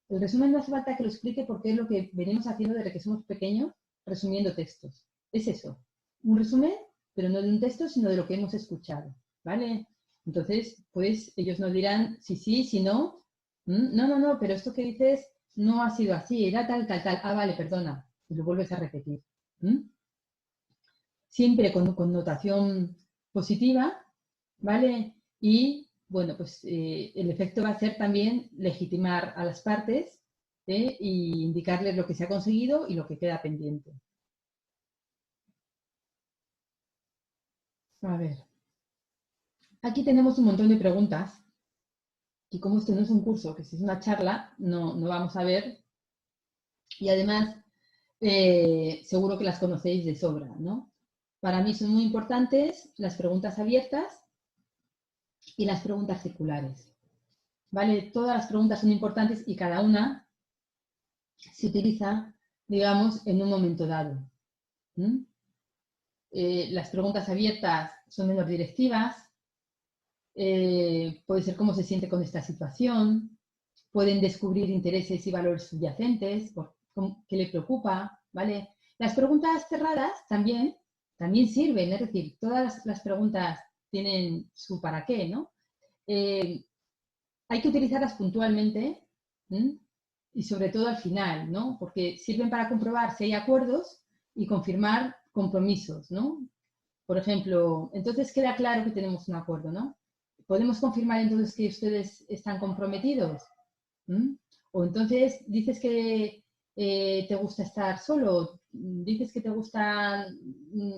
El resumen no hace falta que lo explique porque es lo que venimos haciendo desde que somos pequeños, resumiendo textos. Es eso, un resumen, pero no de un texto, sino de lo que hemos escuchado, ¿vale? Entonces, pues ellos nos dirán si sí, si no. No, pero esto que dices no ha sido así, era tal, tal, tal. Ah, vale, perdona. Y lo vuelves a repetir. Siempre con connotación positiva, ¿vale? Y, bueno, pues el efecto va a ser también legitimar a las partes e indicarles lo que se ha conseguido y lo que queda pendiente. A ver, aquí tenemos un montón de preguntas y como esto no es un curso, que si es una charla, no vamos a ver. Y además, seguro que las conocéis de sobra, ¿no? Para mí son muy importantes las preguntas abiertas y las preguntas circulares. ¿Vale? Todas las preguntas son importantes y cada una se utiliza, digamos, en un momento dado. Las preguntas abiertas son menos directivas, puede ser cómo se siente con esta situación, pueden descubrir intereses y valores subyacentes, qué le preocupa, ¿vale? Las preguntas cerradas también sirven, es decir, todas las preguntas tienen su para qué, ¿no? Hay que utilizarlas puntualmente, ¿sí? Y sobre todo al final, ¿no? Porque sirven para comprobar si hay acuerdos y confirmar compromisos, ¿no? Por ejemplo, entonces queda claro que tenemos un acuerdo, ¿no? ¿Podemos confirmar entonces que ustedes están comprometidos? O entonces dices que te gusta estar solo, dices que te gusta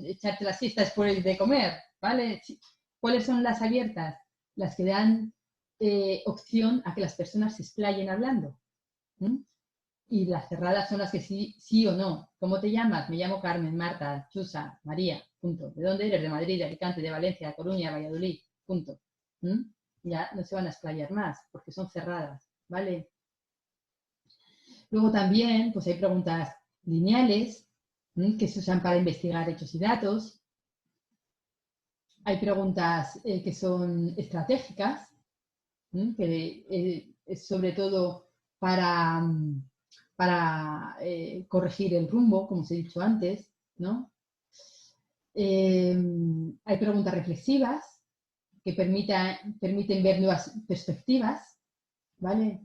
echarte la siesta después de comer, ¿vale? ¿Cuáles son las abiertas? Las que dan opción a que las personas se explayen hablando. Y las cerradas son las que sí o no. ¿Cómo te llamas? Me llamo Carmen, Marta, Chusa, María, punto. ¿De dónde eres? De Madrid, de Alicante, de Valencia, de Coruña, Valladolid, punto. Ya no se van a explayar más porque son cerradas, ¿vale? Luego también pues hay preguntas lineales que se usan para investigar hechos y datos. Hay preguntas que son estratégicas, que es sobre todo para corregir el rumbo, como os he dicho antes, ¿no? Hay preguntas reflexivas que permiten ver nuevas perspectivas, ¿vale?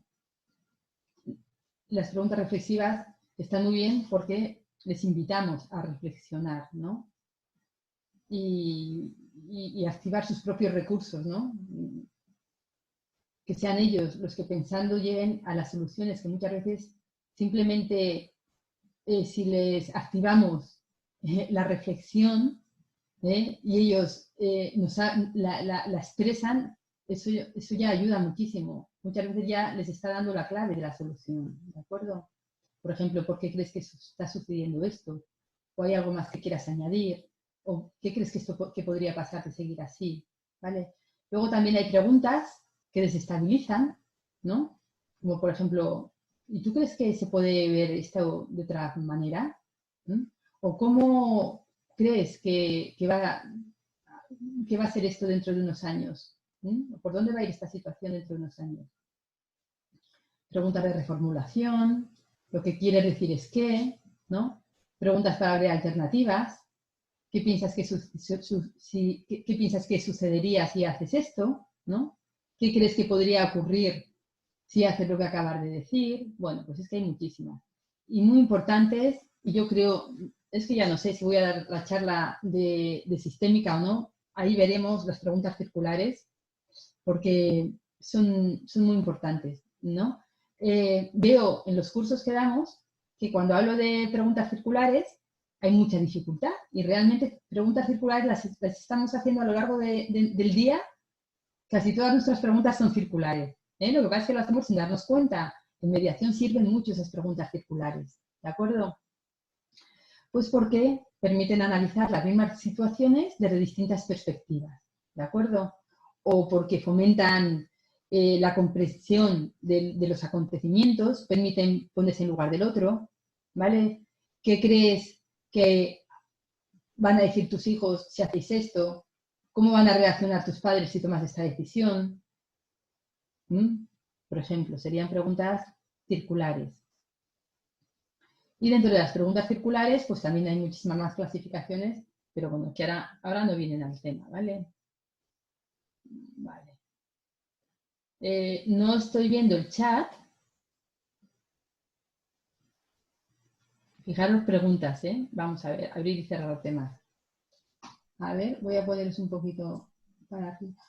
Las preguntas reflexivas están muy bien porque les invitamos a reflexionar, ¿no? Y activar sus propios recursos, ¿no? Que sean ellos los que pensando lleguen a las soluciones que muchas veces simplemente si les activamos la reflexión y ellos la expresan, eso ya ayuda muchísimo. Muchas veces ya les está dando la clave de la solución, ¿de acuerdo? Por ejemplo, ¿por qué crees que está sucediendo esto? ¿O hay algo más que quieras añadir? ¿O qué crees que podría pasar de seguir así? ¿Vale? Luego también hay preguntas que desestabilizan, ¿no? Como por ejemplo, ¿y tú crees que se puede ver esto de otra manera? ¿O cómo crees que va a ser esto dentro de unos años? ¿Por dónde va a ir esta situación dentro de unos años? preguntas de reformulación, lo que quiere decir es qué, ¿no? Preguntas para ver alternativas, ¿qué piensas que, qué piensas que sucedería si haces esto, ¿no? ¿Qué crees que podría ocurrir si haces lo que acabas de decir? Bueno, pues es que hay muchísimas. Y muy importantes, y yo creo, es que ya no sé si voy a dar la charla de sistémica o no, ahí veremos las preguntas circulares, porque son muy importantes, ¿no? Veo en los cursos que damos que cuando hablo de preguntas circulares hay mucha dificultad y realmente preguntas circulares las estamos haciendo a lo largo del día. Casi todas nuestras preguntas son circulares. Lo que pasa es que lo hacemos sin darnos cuenta. En mediación sirven mucho esas preguntas circulares, ¿de acuerdo? Pues porque permiten analizar las mismas situaciones desde distintas perspectivas, ¿de acuerdo? O porque fomentan la comprensión de los acontecimientos, permiten ponerse en lugar del otro, ¿vale? ¿Qué crees que van a decir tus hijos si hacéis esto? ¿Cómo van a reaccionar tus padres si tomas esta decisión? Por ejemplo, serían preguntas circulares. Y dentro de las preguntas circulares, pues también hay muchísimas más clasificaciones, pero bueno, que ahora no vienen al tema, ¿vale? Vale. No estoy viendo el chat. Fijaros preguntas, ¿eh? Vamos a ver, abrir y cerrar temas. A ver, voy a poneros un poquito para arriba.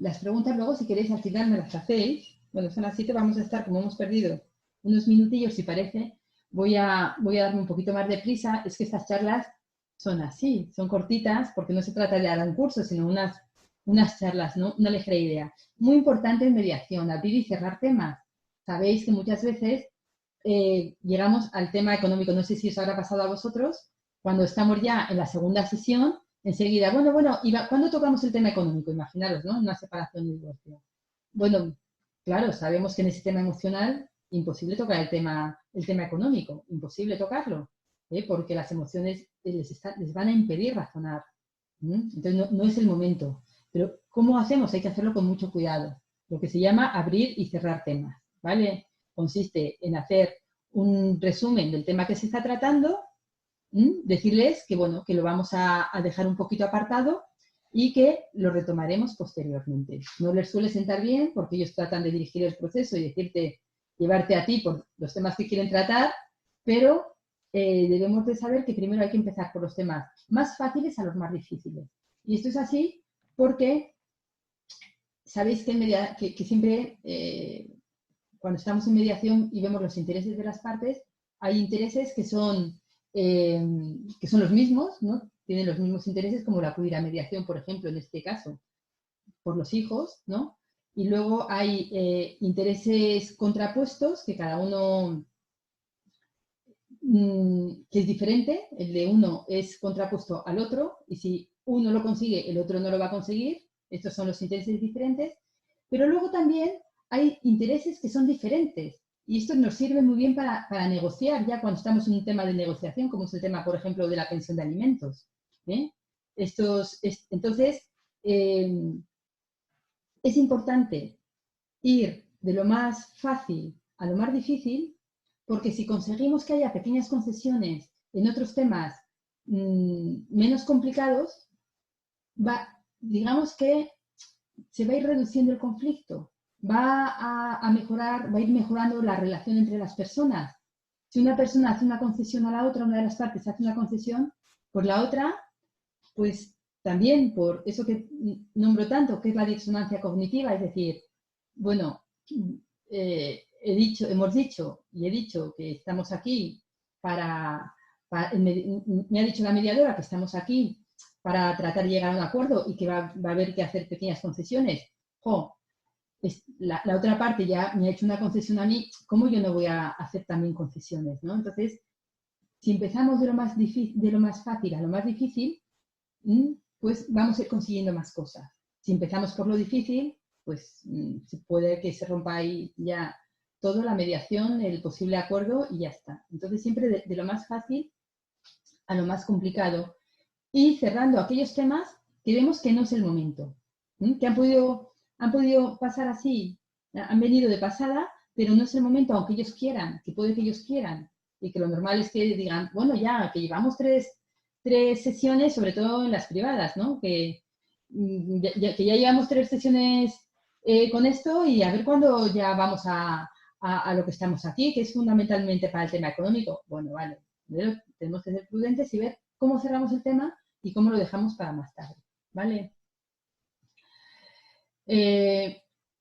Las preguntas luego, si queréis, al final me las hacéis. Bueno, son las 7, vamos a estar, como hemos perdido unos minutillos, si parece, voy a darme un poquito más de prisa. Es que estas charlas son así, son cortitas, porque no se trata de dar un curso, sino unas charlas, ¿no? Una ligera idea. Muy importante en mediación, abrir y cerrar temas. Sabéis que muchas veces llegamos al tema económico. No sé si os habrá pasado a vosotros, cuando estamos ya en la segunda sesión, enseguida, bueno, ¿cuándo tocamos el tema económico? Imaginaros, ¿no? Una separación de divorcio. Bueno, claro, sabemos que en ese tema emocional, imposible tocar el tema económico, imposible tocarlo, porque las emociones les van a impedir razonar. Entonces, no es el momento. Pero, ¿cómo hacemos? Hay que hacerlo con mucho cuidado. Lo que se llama abrir y cerrar temas, ¿vale? Consiste en hacer un resumen del tema que se está tratando, decirles que, bueno, que lo vamos a dejar un poquito apartado y que lo retomaremos posteriormente. No les suele sentar bien porque ellos tratan de dirigir el proceso y decirte, llevarte a ti por los temas que quieren tratar, pero debemos de saber que primero hay que empezar por los temas más fáciles a los más difíciles. Y esto es así porque sabéis que siempre cuando estamos en mediación y vemos los intereses de las partes, hay intereses que son los mismos, ¿no? Tienen los mismos intereses, como el acudir a mediación, por ejemplo, en este caso, por los hijos, ¿no? Y luego hay intereses contrapuestos que cada uno que es diferente, el de uno es contrapuesto al otro, y si uno lo consigue, el otro no lo va a conseguir. Estos son los intereses diferentes, pero luego también hay intereses que son diferentes, y esto nos sirve muy bien para negociar ya cuando estamos en un tema de negociación, como es el tema, por ejemplo, de la pensión de alimentos. Entonces, es importante ir de lo más fácil a lo más difícil, porque si conseguimos que haya pequeñas concesiones en otros temas menos complicados, digamos que se va a ir reduciendo el conflicto, va a mejorar, va a ir mejorando la relación entre las personas. Si una persona hace una concesión a la otra, una de las partes hace una concesión, pues la otra, pues también por eso que nombro tanto, que es la disonancia cognitiva, es decir, bueno, hemos dicho y he dicho que estamos aquí me ha dicho la mediadora que estamos aquí para tratar de llegar a un acuerdo y que va a haber que hacer pequeñas concesiones. La otra parte ya me ha hecho una concesión a mí, ¿cómo yo no voy a hacer también concesiones, ¿no? Entonces, si empezamos de lo más fácil a lo más difícil, pues vamos a ir consiguiendo más cosas. Si empezamos por lo difícil, pues se puede que se rompa ahí ya toda la mediación, el posible acuerdo y ya está. Entonces, siempre de lo más fácil a lo más complicado. y cerrando aquellos temas que vemos que no es el momento, que han podido pasar así, han venido de pasada, pero no es el momento, aunque ellos quieran, que puede que ellos quieran, y que lo normal es que digan, bueno, ya, que llevamos tres sesiones, sobre todo en las privadas, ¿no? Que ya llevamos 3 sesiones con esto y a ver cuándo ya vamos a lo que estamos aquí, que es fundamentalmente para el tema económico. Bueno, vale, pero tenemos que ser prudentes y ver cómo cerramos el tema y cómo lo dejamos para más tarde, ¿vale?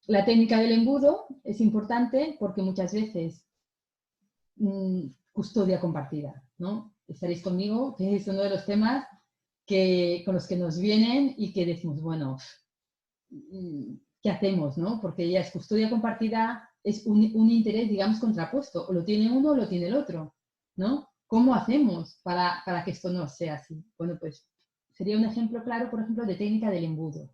La técnica del embudo es importante porque muchas veces custodia compartida, ¿no? Estaréis conmigo, que es uno de los temas con los que nos vienen y que decimos, bueno, ¿qué hacemos, no? Porque ya es custodia compartida, es un interés, digamos, contrapuesto. O lo tiene uno o lo tiene el otro, ¿no? ¿Cómo hacemos para que esto no sea así? Bueno, pues sería un ejemplo claro, por ejemplo, de técnica del embudo.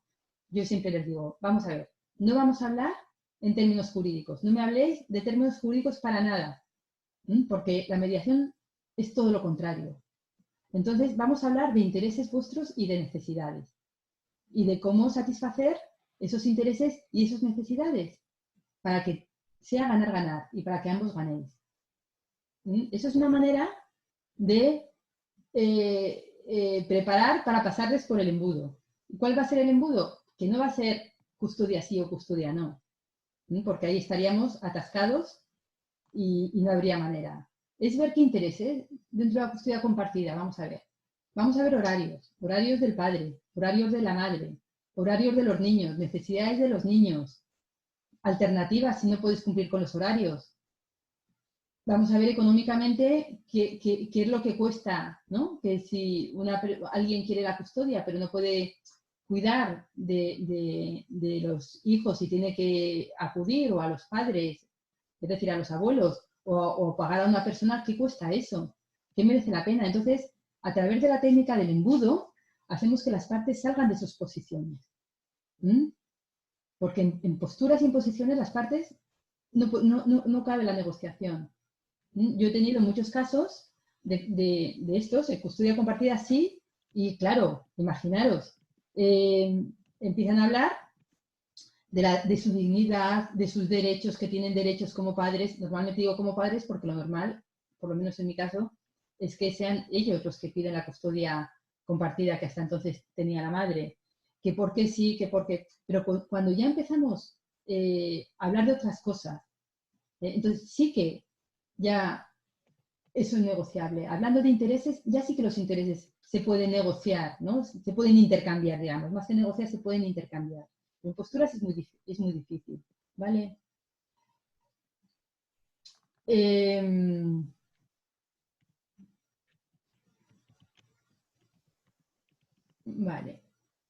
Yo siempre les digo, vamos a ver, no vamos a hablar en términos jurídicos. No me habléis de términos jurídicos para nada, porque la mediación es todo lo contrario. Entonces, vamos a hablar de intereses vuestros y de necesidades y de cómo satisfacer esos intereses y esas necesidades para que sea ganar-ganar y para que ambos ganéis. Eso es una manera de preparar para pasarles por el embudo. ¿Y cuál va a ser el embudo? Que no va a ser custodia sí o custodia no, porque ahí estaríamos atascados y no habría manera. Es ver qué intereses dentro de la custodia compartida, vamos a ver. Vamos a ver horarios del padre, horarios de la madre, horarios de los niños, necesidades de los niños, alternativas si no puedes cumplir con los horarios. Vamos a ver económicamente qué es lo que cuesta, ¿no? Que si alguien quiere la custodia pero no puede cuidar de los hijos y tiene que acudir o a los padres, es decir, a los abuelos, o pagar a una persona, ¿qué cuesta eso? ¿Qué merece la pena? Entonces, a través de la técnica del embudo, hacemos que las partes salgan de sus posiciones. Porque en posturas y en posiciones las partes no cabe la negociación. Yo he tenido muchos casos de estos, en custodia compartida sí, y claro, imaginaros, empiezan a hablar de su dignidad, de sus derechos, que tienen derechos como padres. Normalmente digo como padres porque lo normal, por lo menos en mi caso, es que sean ellos los que piden la custodia compartida que hasta entonces tenía la madre. Que por qué sí, que por qué. Pero cuando ya empezamos a hablar de otras cosas, entonces sí que ya eso es negociable. Hablando de intereses, ya sí que los intereses se pueden negociar, ¿no? Se pueden intercambiar, digamos. Más que negociar, se pueden intercambiar. En posturas es muy difícil, ¿vale? Vale.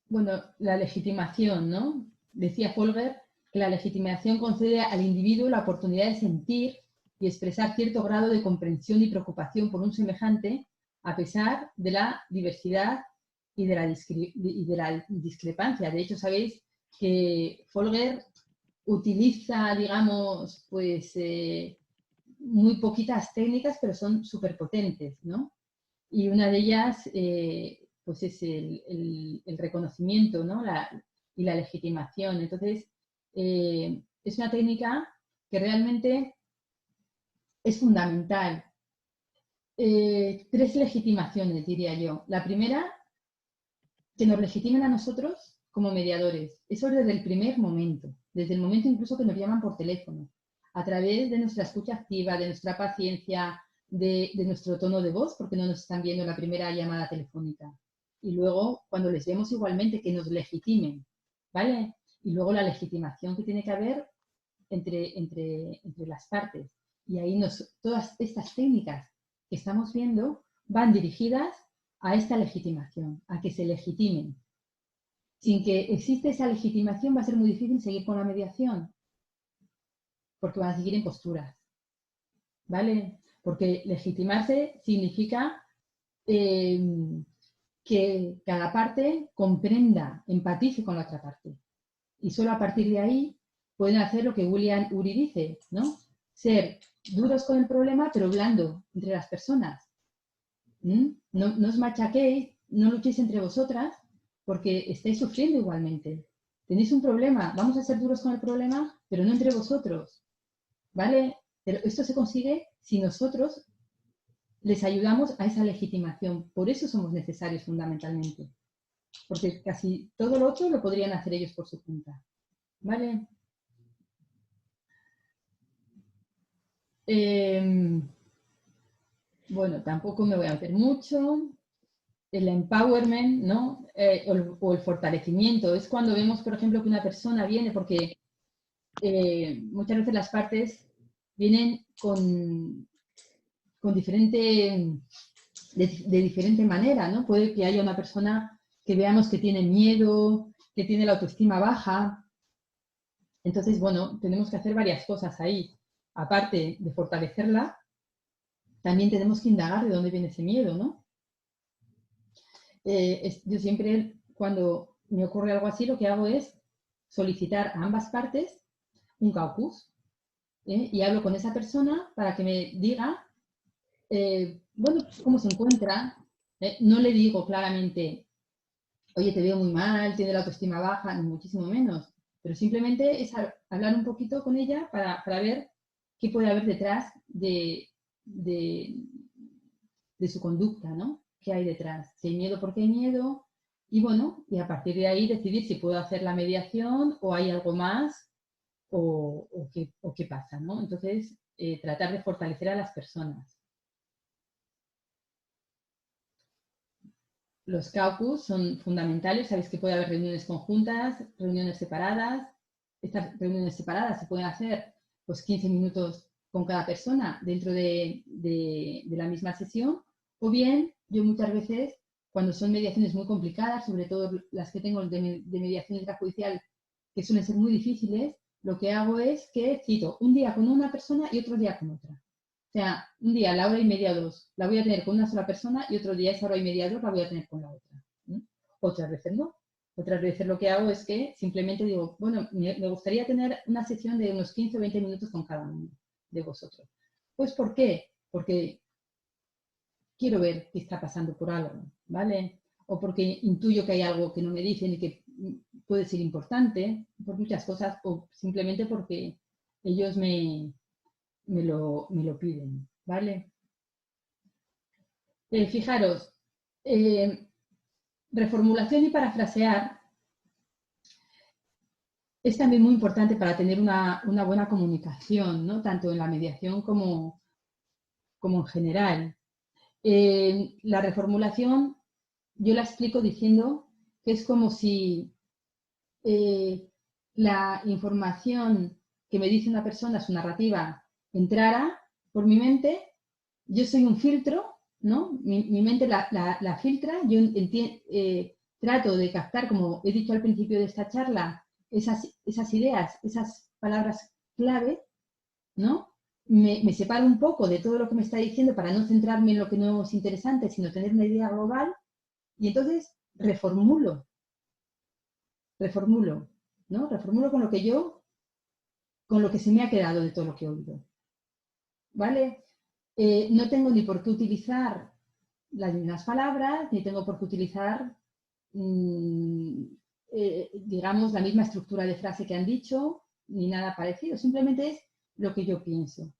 Bueno, la legitimación, ¿no? Decía Folger que la legitimación concede al individuo la oportunidad de sentir y expresar cierto grado de comprensión y preocupación por un semejante, a pesar de la diversidad y de la discrepancia. De hecho, sabéis que Folger utiliza, digamos, pues muy poquitas técnicas, pero son súper potentes, ¿no? Y una de ellas, pues es el reconocimiento, ¿no? Y la legitimación. Entonces, es una técnica que realmente es fundamental. 3 legitimaciones, diría yo. La primera, que nos legitimen a nosotros como mediadores. Eso desde el primer momento, desde el momento incluso que nos llaman por teléfono, a través de nuestra escucha activa, de nuestra paciencia, de nuestro tono de voz, porque no nos están viendo en la primera llamada telefónica. Y luego, cuando les vemos igualmente, que nos legitimen, ¿vale? Y luego la legitimación que tiene que haber entre las partes. Y ahí todas estas técnicas que estamos viendo van dirigidas a esta legitimación, a que se legitimen. Sin que exista esa legitimación va a ser muy difícil seguir con la mediación, porque van a seguir en posturas, ¿vale? Porque legitimarse significa que cada parte comprenda, empatice con la otra parte. Y solo a partir de ahí pueden hacer lo que William Ury dice, ¿no? Ser duros con el problema, pero blando entre las personas. No os machaquéis no luchéis entre vosotras porque estáis sufriendo igualmente. Tenéis un problema, vamos a ser duros con el problema, pero no entre vosotros, ¿vale? Pero esto se consigue si nosotros les ayudamos a esa legitimación. Por eso somos necesarios fundamentalmente. Porque casi todo lo otro lo podrían hacer ellos por su cuenta. ¿Vale? Bueno, tampoco me voy a meter mucho. El empowerment, ¿no? O el fortalecimiento. Es cuando vemos, por ejemplo, que una persona viene, porque muchas veces las partes vienen con diferente, de diferente manera, ¿no? Puede que haya una persona que veamos que tiene miedo, que tiene la autoestima baja. Entonces, bueno, tenemos que hacer varias cosas ahí. Aparte de fortalecerla, también tenemos que indagar de dónde viene ese miedo, ¿no? Yo siempre, cuando me ocurre algo así, lo que hago es solicitar a ambas partes un caucus, y hablo con esa persona para que me diga, bueno, cómo se encuentra. No le digo claramente, oye, te veo muy mal, tiene la autoestima baja, ni muchísimo menos, pero simplemente es hablar un poquito con ella para ver qué puede haber detrás de su conducta, ¿no? ¿Qué hay detrás? Si hay miedo, ¿por qué hay miedo? Y bueno, y a partir de ahí decidir si puedo hacer la mediación o hay algo más o qué pasa, ¿no? Entonces, tratar de fortalecer a las personas. Los caucus son fundamentales. Sabéis que puede haber reuniones conjuntas, reuniones separadas. Estas reuniones separadas se pueden hacer pues 15 minutos con cada persona dentro de la misma sesión. O bien, yo muchas veces, cuando son mediaciones muy complicadas, sobre todo las que tengo de mediación extrajudicial, que suelen ser muy difíciles, lo que hago es que cito un día con una persona y otro día con otra. O sea, un día, la hora y media, dos, la voy a tener con una sola persona y otro día, esa hora y media, dos, la voy a tener con la otra. Otras veces no. Otras veces lo que hago es que simplemente digo, bueno, me gustaría tener una sesión de unos 15 o 20 minutos con cada uno de vosotros. Pues, ¿por qué? Porque quiero ver qué está pasando por algo, ¿vale? O porque intuyo que hay algo que no me dicen y que puede ser importante, por muchas cosas, o simplemente porque ellos me lo piden, ¿vale? Fijaros, reformulación y parafrasear es también muy importante para tener una buena comunicación, ¿no? Tanto en la mediación como en general. La reformulación yo la explico diciendo que es como si la información que me dice una persona, su narrativa, entrara por mi mente, yo soy un filtro, ¿no? Mi mente la filtra, yo trato de captar, como he dicho al principio de esta charla, esas ideas, esas palabras clave, ¿no? Me separo un poco de todo lo que me está diciendo para no centrarme en lo que no es interesante, sino tener una idea global, y entonces reformulo, ¿no? Reformulo con lo que se me ha quedado de todo lo que he oído, ¿vale? No tengo ni por qué utilizar las mismas palabras, ni tengo por qué utilizar, digamos, la misma estructura de frase que han dicho, ni nada parecido. Simplemente es lo que yo pienso.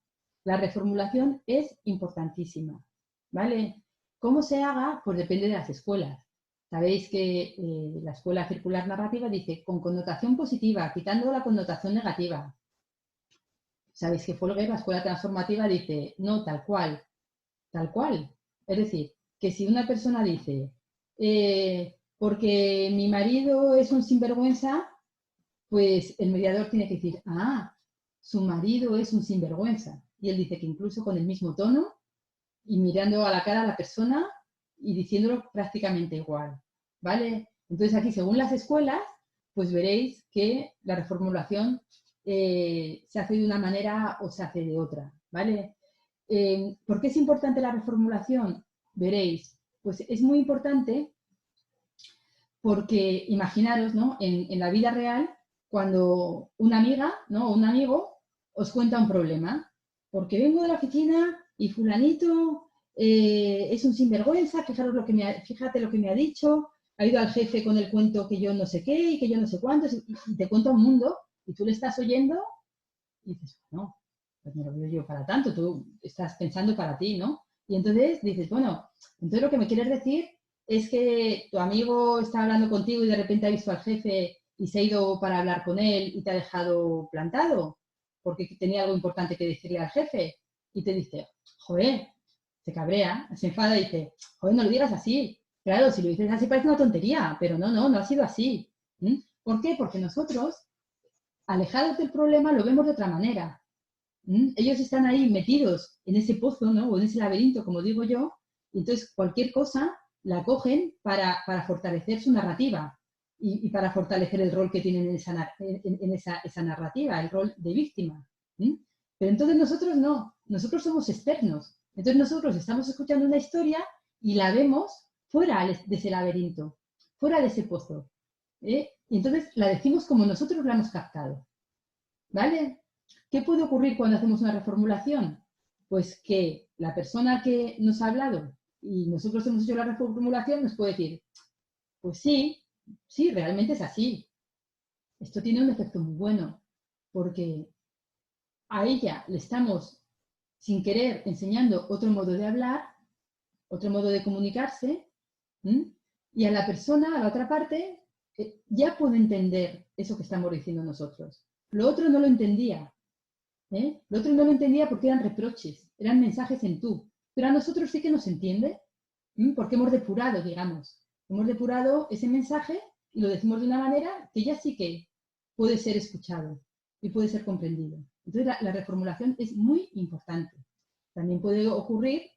La reformulación es importantísima, ¿vale? ¿Cómo se haga? Pues depende de las escuelas. Sabéis que la escuela circular narrativa dice con connotación positiva, quitando la connotación negativa. Sabéis que Folger, la escuela transformativa, dice no, tal cual, tal cual. Es decir, que si una persona dice, porque mi marido es un sinvergüenza, pues el mediador tiene que decir, su marido es un sinvergüenza. Y él dice que incluso con el mismo tono y mirando a la cara a la persona y diciéndolo prácticamente igual, ¿vale? Entonces aquí, según las escuelas, pues veréis que la reformulación se hace de una manera o se hace de otra, ¿vale? ¿Por qué es importante la reformulación? Veréis, pues es muy importante porque imaginaros, ¿no? En la vida real, cuando una amiga, ¿no? O un amigo os cuenta un problema, porque vengo de la oficina y fulanito es un sinvergüenza, fíjate lo que me ha dicho, ha ido al jefe con el cuento que yo no sé qué y que yo no sé cuántos, y te cuenta un mundo, y tú le estás oyendo y dices, no, pues no lo veo yo para tanto, tú estás pensando para ti, ¿no? Y entonces dices, bueno, entonces lo que me quieres decir es que tu amigo está hablando contigo y de repente ha visto al jefe y se ha ido para hablar con él y te ha dejado plantado porque tenía algo importante que decirle al jefe y te dice, joder, se cabrea, se enfada y dice, joder, no lo digas así. Claro, si lo dices así parece una tontería, pero no ha sido así. ¿Mm? ¿Por qué? Porque nosotros, alejados del problema, lo vemos de otra manera. Ellos están ahí metidos en ese pozo, ¿no? O en ese laberinto, como digo yo, y entonces cualquier cosa la cogen para fortalecer su narrativa y para fortalecer el rol que tienen en esa narrativa, el rol de víctima. Pero entonces nosotros no, nosotros somos externos. Entonces nosotros estamos escuchando una historia y la vemos fuera de ese laberinto, fuera de ese pozo. Y entonces la decimos como nosotros la hemos captado. ¿Vale? ¿Qué puede ocurrir cuando hacemos una reformulación? Pues que la persona que nos ha hablado y nosotros hemos hecho la reformulación nos puede decir, pues sí, realmente es así. Esto tiene un efecto muy bueno, porque a ella le estamos, sin querer, enseñando otro modo de hablar, otro modo de comunicarse, y a la persona, a la otra parte, ya puede entender eso que estamos diciendo nosotros. Lo otro no lo entendía. Lo otro no lo entendía porque eran reproches, eran mensajes en tú. Pero a nosotros sí que nos entiende, porque hemos depurado, digamos. Hemos depurado ese mensaje y lo decimos de una manera que ya sí que puede ser escuchado y puede ser comprendido. Entonces la reformulación es muy importante. También puede ocurrir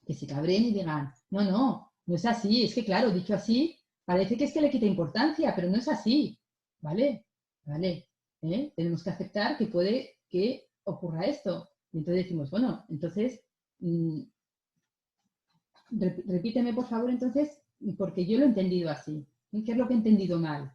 que se cabreen y digan, no es así, es que claro, dicho así, parece que es que le quita importancia, pero no es así. ¿Vale? ¿Vale? Tenemos que aceptar que puede que ocurra esto. Y entonces decimos, bueno, entonces, repíteme por favor entonces, porque yo lo he entendido así. ¿Qué es lo que he entendido mal?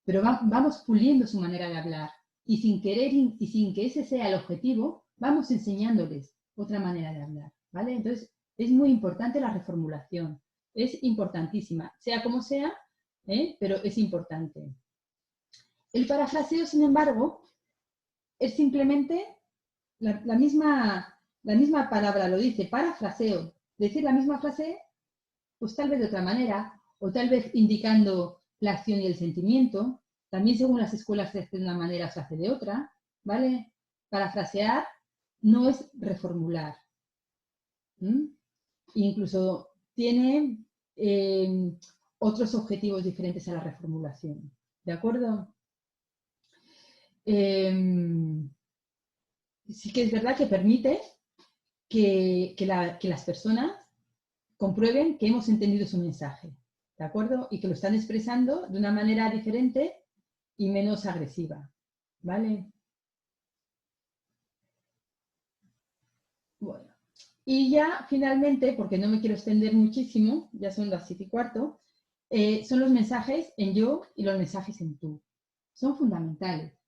Pero vamos puliendo su manera de hablar. Y sin querer y sin que ese sea el objetivo, vamos enseñándoles otra manera de hablar. ¿Vale? Entonces, es muy importante la reformulación. Es importantísima, sea como sea, pero es importante. El parafraseo, sin embargo, es simplemente la misma palabra lo dice, parafraseo. Decir la misma frase, pues tal vez de otra manera, o tal vez indicando la acción y el sentimiento. También según las escuelas se hace de una manera o se hace de otra, ¿vale? Parafrasear no es reformular. Incluso tiene otros objetivos diferentes a la reformulación. ¿De acuerdo? Sí que es verdad que permite que las personas comprueben que hemos entendido su mensaje, ¿de acuerdo? Y que lo están expresando de una manera diferente y menos agresiva, ¿vale? Bueno, y ya finalmente, porque no me quiero extender muchísimo, ya son las 7:15, son los mensajes en yo y los mensajes en tú. Son fundamentales.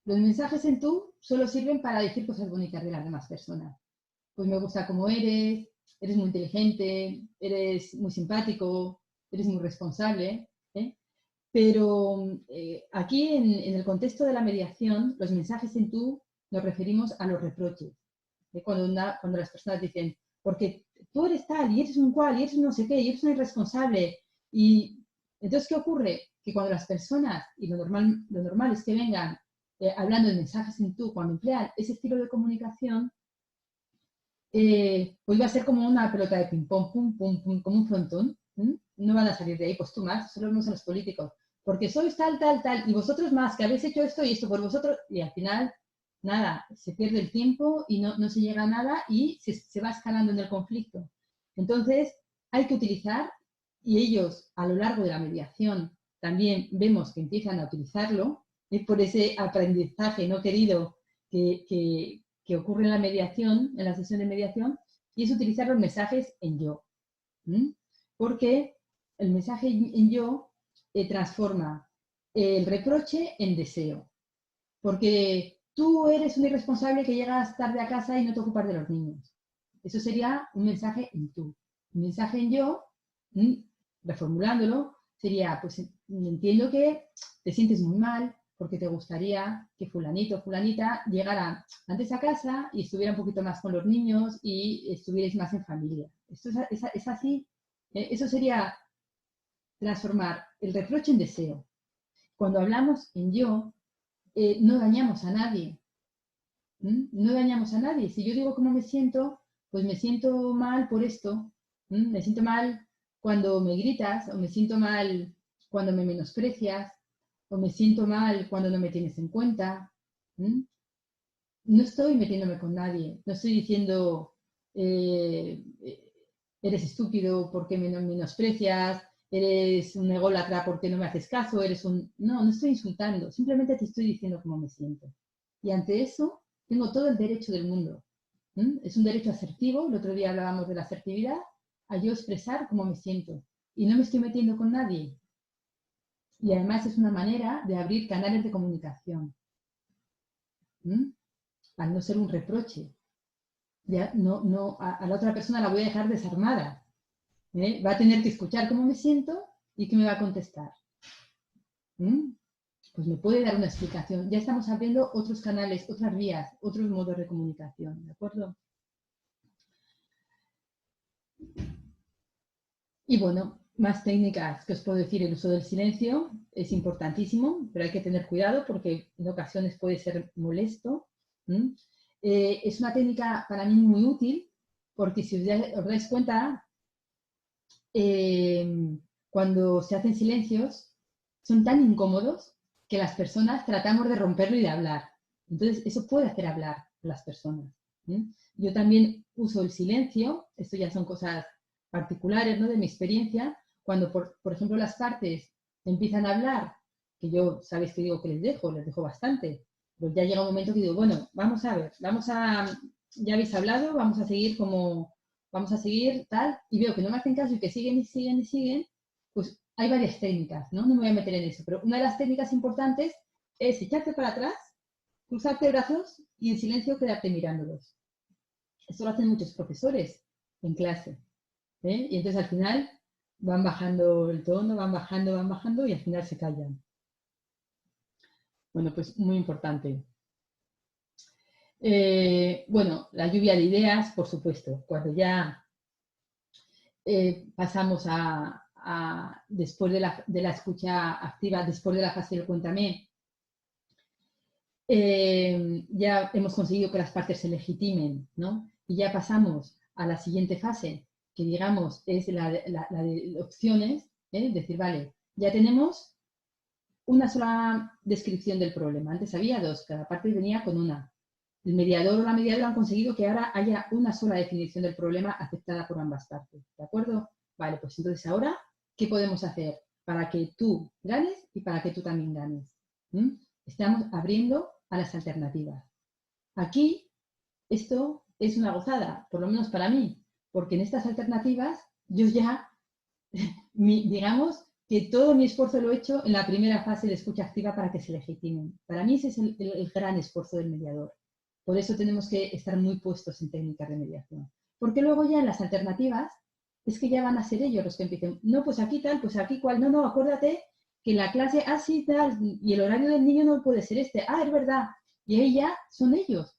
Los mensajes en tú solo sirven para decir cosas bonitas de las demás personas. Pues me gusta cómo eres muy inteligente, eres muy simpático, eres muy responsable. Pero aquí en el contexto de la mediación, los mensajes en tú nos referimos a los reproches. Cuando las personas dicen, porque tú eres tal y eres un cual y eres un no sé qué y eres un irresponsable. Y entonces, ¿qué ocurre? Que cuando las personas, y lo normal es que vengan hablando de mensajes en tú, cuando emplean ese estilo de comunicación, pues va a ser como una pelota de ping-pong, pum, pum, pum, como un frontón. No van a salir de ahí, pues tú más, solo vemos a los políticos. Porque sois tal, tal, tal, y vosotros más, que habéis hecho esto y esto por vosotros, y al final, nada, se pierde el tiempo y no se llega a nada y se va escalando en el conflicto. Entonces, hay que utilizar, y ellos a lo largo de la mediación también vemos que empiezan a utilizarlo, por ese aprendizaje no querido que ocurre en la mediación, en la sesión de mediación, y es utilizar los mensajes en yo. Porque el mensaje en yo transforma el reproche en deseo. Porque tú eres un irresponsable que llegas tarde a casa y no te ocupas de los niños. Eso sería un mensaje en tú. Un mensaje en yo, reformulándolo, sería, pues entiendo que te sientes muy mal porque te gustaría que fulanito o fulanita llegara antes a casa y estuviera un poquito más con los niños y estuvierais más en familia. Esto es así. Eso sería transformar el reproche en deseo. Cuando hablamos en yo, no dañamos a nadie. No dañamos a nadie. Si yo digo cómo me siento, pues me siento mal por esto. Me siento mal cuando me gritas, o me siento mal cuando me menosprecias, o me siento mal cuando no me tienes en cuenta. No estoy metiéndome con nadie. No estoy diciendo, eres estúpido porque me menosprecias, eres un ególatra porque no me haces caso, eres un... No, no estoy insultando. Simplemente te estoy diciendo cómo me siento. Y ante eso, tengo todo el derecho del mundo. Es un derecho asertivo, el otro día hablábamos de la asertividad, a yo expresar cómo me siento. Y no me estoy metiendo con nadie. Y además es una manera de abrir canales de comunicación. Al no ser un reproche. Ya no, a la otra persona la voy a dejar desarmada. Va a tener que escuchar cómo me siento y qué me va a contestar. Pues me puede dar una explicación. Ya estamos abriendo otros canales, otras vías, otros modos de comunicación, ¿de acuerdo? Y bueno, más técnicas que os puedo decir. El uso del silencio es importantísimo, pero hay que tener cuidado porque en ocasiones puede ser molesto. Es una técnica para mí muy útil porque si os dais cuenta, cuando se hacen silencios son tan incómodos que las personas tratamos de romperlo y de hablar. Entonces, eso puede hacer hablar a las personas. Yo también uso el silencio, esto ya son cosas particulares, ¿no?, de mi experiencia, cuando, por ejemplo, las partes empiezan a hablar, que yo, sabéis que digo que les dejo bastante, pero ya llega un momento que digo, bueno, vamos a ver, ya habéis hablado, vamos a seguir tal, y veo que no me hacen caso y que siguen y siguen y siguen, pues hay varias técnicas, ¿no? No me voy a meter en eso, pero una de las técnicas importantes es echarte para atrás, cruzarte brazos y en silencio quedarte mirándolos. Esto lo hacen muchos profesores en clase, y entonces al final van bajando el tono, van bajando y al final se callan. Bueno, pues muy importante. Bueno, la lluvia de ideas, por supuesto, cuando ya pasamos después de la escucha activa, después de la fase del cuéntame, ya hemos conseguido que las partes se legitimen, ¿no? Y ya pasamos a la siguiente fase, que digamos es la de opciones, decir, vale, ya tenemos una sola descripción del problema. Antes había dos, cada parte venía con una. El mediador o la mediadora han conseguido que ahora haya una sola definición del problema aceptada por ambas partes. ¿De acuerdo? Vale, pues entonces ahora, ¿qué podemos hacer para que tú ganes y para que tú también ganes? Estamos abriendo a las alternativas. Aquí, esto es una gozada, por lo menos para mí, porque en estas alternativas yo ya, digamos, que todo mi esfuerzo lo he hecho en la primera fase de escucha activa para que se legitimen. Para mí ese es el gran esfuerzo del mediador. Por eso tenemos que estar muy puestos en técnicas de mediación. Porque luego ya en las alternativas es que ya van a ser ellos los que empiecen. No, pues aquí tal, pues aquí cual. No, acuérdate que en la clase así tal y el horario del niño no puede ser este. Ah, es verdad. Y ahí ya son ellos.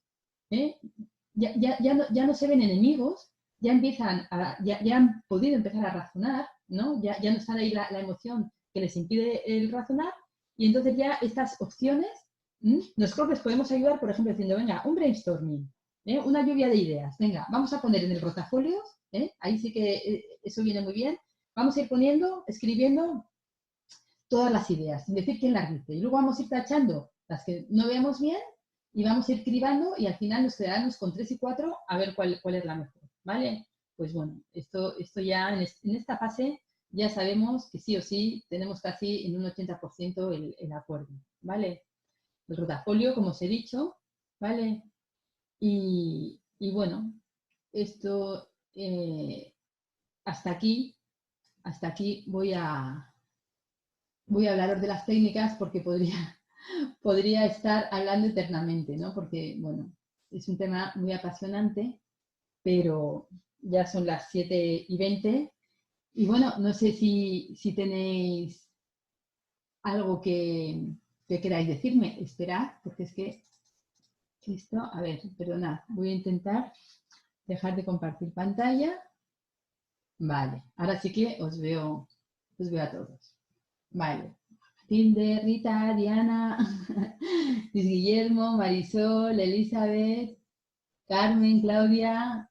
Ya no se ven enemigos, ya han podido empezar a razonar, ¿no? Ya no está ahí la emoción que les impide el razonar, y entonces ya estas opciones, nosotros les podemos ayudar, por ejemplo, diciendo, venga, un brainstorming, una lluvia de ideas, venga, vamos a poner en el rotafolios, ahí sí que eso viene muy bien, vamos a ir poniendo, escribiendo todas las ideas, sin decir quién las dice, y luego vamos a ir tachando las que no veamos bien, y vamos a ir cribando y al final nos quedaremos con 3 y 4 a ver cuál es la mejor, ¿vale? Pues bueno, esto ya en esta fase ya sabemos que sí o sí tenemos casi en un 80% el acuerdo, ¿vale? El rotafolio, como os he dicho, ¿vale? Y bueno, esto hasta aquí voy a hablaros de las técnicas porque podría estar hablando eternamente, ¿no? Porque, bueno, es un tema muy apasionante pero ya son las 7:20 y bueno, no sé si tenéis algo que queráis decirme. Esperad, porque es que esto, a ver, perdonad, voy a intentar dejar de compartir pantalla. Vale, ahora sí que os veo a todos. Vale. Tilde, Rita, Diana, Luis Guillermo, Marisol, Elizabeth, Carmen, Claudia,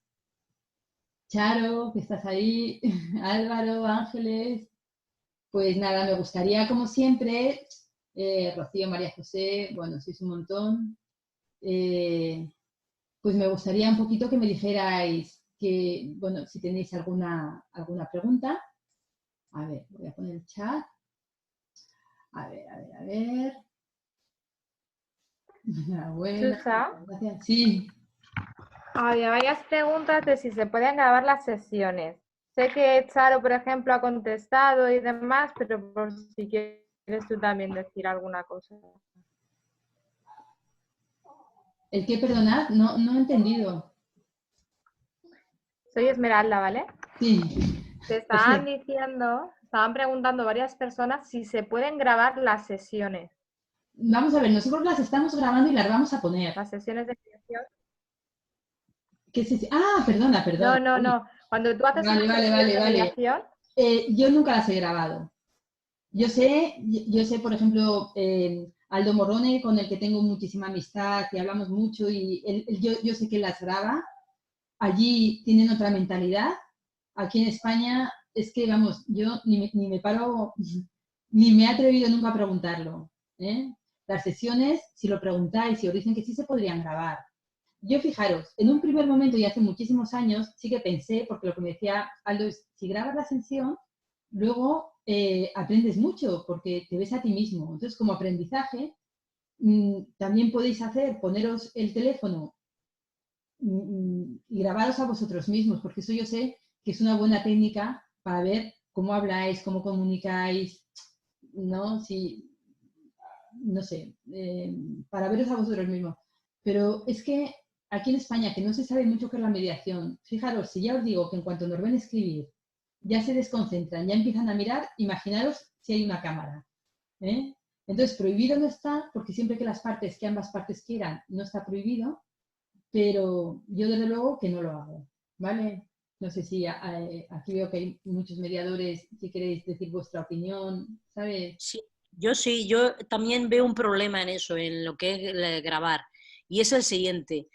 Charo, que estás ahí, Álvaro, Ángeles. Pues nada, me gustaría, como siempre, Rocío, María José, bueno, sois un montón. Pues me gustaría un poquito que me dijerais que, bueno, si tenéis alguna pregunta. A ver, voy a poner el chat. A ver, a ver, a ver. Enhorabuena. Susa, Gracias. Sí. había varias preguntas de si se pueden grabar las sesiones. Sé que Charo, por ejemplo, ha contestado y demás, pero por si quieres tú también decir alguna cosa. ¿El qué, perdonad? No he entendido. Soy Esmeralda, ¿vale? Sí. Te Es estaban diciendo, estaban preguntando varias personas si se pueden grabar las sesiones. Vamos a ver, nosotros las estamos grabando y las vamos a poner. Las sesiones de mediación. ¿Qué es ese? Ah, perdona, perdona. No, no, Uy, no. Cuando tú haces vale, una vale, sesión vale, de vale. mediación, Yo nunca las he grabado. Yo sé, por ejemplo, Aldo Morrone, con el que tengo muchísima amistad y hablamos mucho, y yo sé que las graba. Allí tienen otra mentalidad. Aquí en España es que, vamos, yo ni me paro, ni me he atrevido nunca a preguntarlo. ¿Eh? Las sesiones, si lo preguntáis, si os dicen que sí se podrían grabar. Yo, fijaros, en un primer momento y hace muchísimos años sí que pensé, porque lo que me decía Aldo es, si grabas la sesión, luego aprendes mucho porque te ves a ti mismo. Entonces, como aprendizaje, también podéis poneros el teléfono y grabaros a vosotros mismos, porque eso yo sé que es una buena técnica para ver cómo habláis, cómo comunicáis, ¿no? Si, no sé, para veros a vosotros mismos. Pero es que aquí en España, que no se sabe mucho qué es la mediación, fijaros, si ya os digo que en cuanto nos ven escribir, ya se desconcentran, ya empiezan a mirar, imaginaros si hay una cámara. ¿Eh? Entonces, prohibido no está, porque siempre que ambas partes quieran, no está prohibido, pero yo desde luego que no lo hago, ¿vale? No sé si aquí veo que hay muchos mediadores, si queréis decir vuestra opinión, ¿sabes? Sí, yo también veo un problema en eso, en lo que es grabar. Y es el siguiente,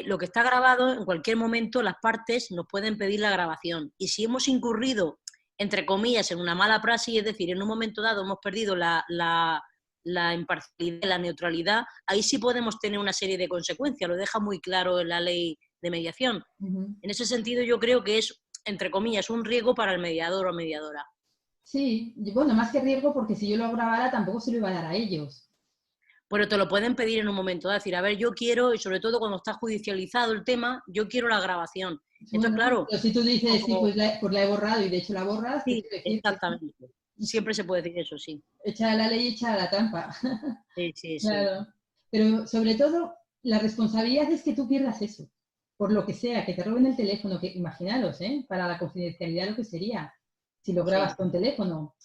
lo que está grabado, en cualquier momento las partes nos pueden pedir la grabación. Y si hemos incurrido, entre comillas, en una mala praxis, es decir, en un momento dado hemos perdido la imparcialidad, la neutralidad, ahí sí podemos tener una serie de consecuencias, lo deja muy claro en la ley de mediación. En ese sentido yo creo que es, entre comillas, un riesgo para el mediador o mediadora. Sí, bueno, más que riesgo, porque si yo lo grabara tampoco se lo iba a dar a ellos. Pero te lo pueden pedir en un momento, decir, a ver, yo quiero, y sobre todo cuando está judicializado el tema, yo quiero la grabación. Entonces, Bueno, claro, pero si tú dices, sí, como, pues la he borrado y de hecho la borras, te sí, quiero decir que exactamente. Siempre se puede decir eso, sí. echa la ley, echa la trampa. Sí, sí, sí. Claro. Pero sobre todo, la responsabilidad es que tú pierdas eso. Por lo que sea, que te roben el teléfono, que imaginaros, ¿eh? Para la confidencialidad lo que sería, si lo grabas Sí. con teléfono.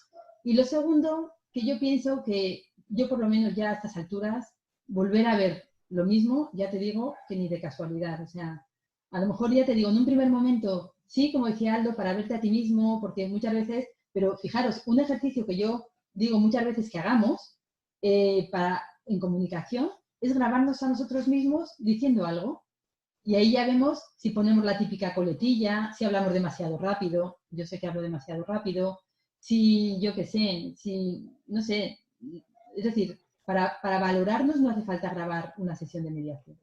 Y lo segundo, que yo pienso que yo por lo menos ya a estas alturas, volver a ver lo mismo, ya te digo, que ni de casualidad. O sea, a lo mejor ya te digo, en un primer momento, sí, como decía Aldo, para verte a ti mismo, porque muchas veces, pero fijaros, un ejercicio que yo digo muchas veces que hagamos en comunicación es grabarnos a nosotros mismos diciendo algo. Y ahí ya vemos si ponemos la típica coletilla, si hablamos demasiado rápido, yo sé que hablo demasiado rápido, si yo qué sé, si, no sé, es decir, para valorarnos no hace falta grabar una sesión de mediación.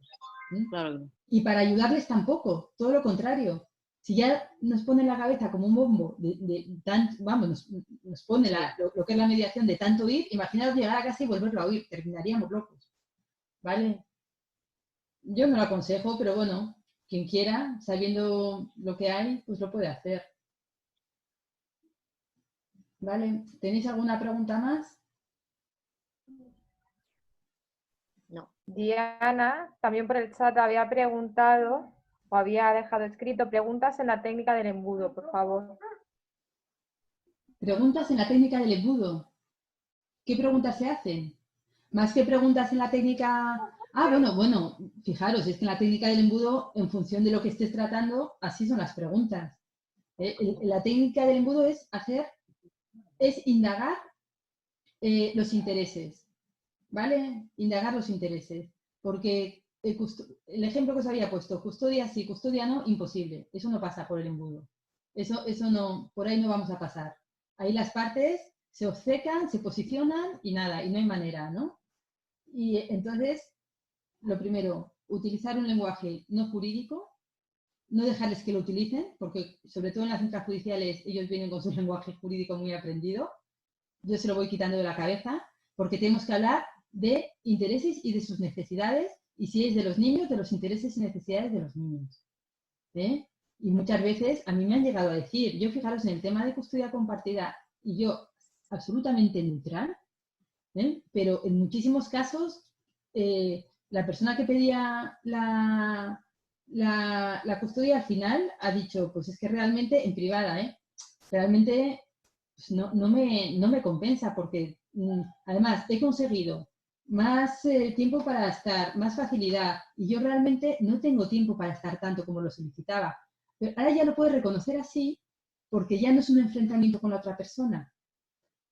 ¿Sí? Claro. Y para ayudarles tampoco, todo lo contrario. Si ya nos pone la cabeza como un bombo, vamos, nos pone Sí. lo que es la mediación de tanto oír, imaginaos llegar a casa y volverlo a oír, terminaríamos locos. ¿Vale? Yo no lo aconsejo, pero bueno, quien quiera, sabiendo lo que hay, pues lo puede hacer. ¿Vale? ¿Tenéis alguna pregunta más? No. Diana también por el chat había preguntado o había dejado escrito preguntas en la técnica del embudo, por favor. Preguntas en la técnica del embudo. ¿Qué preguntas se hacen? Más que preguntas en la técnica... Ah, bueno, fijaros, es que en la técnica del embudo, en función de lo que estés tratando, así son las preguntas. La técnica del embudo es indagar los intereses, ¿vale? Indagar los intereses. Porque el ejemplo que os había puesto, custodia sí, custodia no, imposible. Eso no pasa por el embudo. Eso no, por ahí no vamos a pasar. Ahí las partes se obcecan, se posicionan y nada, y no hay manera, ¿no? Y entonces, lo primero, utilizar un lenguaje no jurídico, no dejarles que lo utilicen, porque sobre todo en las intrajudiciales ellos vienen con su lenguaje jurídico muy aprendido. Yo se lo voy quitando de la cabeza, porque tenemos que hablar de intereses y de sus necesidades, y si es de los niños, de los intereses y necesidades de los niños. ¿Eh? Y muchas veces a mí me han llegado a decir, yo fijaros en el tema de custodia compartida, y yo absolutamente neutral, pero en muchísimos casos la persona que pedía la custodia al final ha dicho, pues es que realmente en privada, realmente pues no me compensa porque además he conseguido más tiempo para estar, más facilidad y yo realmente no tengo tiempo para estar tanto como lo solicitaba. Pero ahora ya lo puedo reconocer así porque ya no es un enfrentamiento con la otra persona.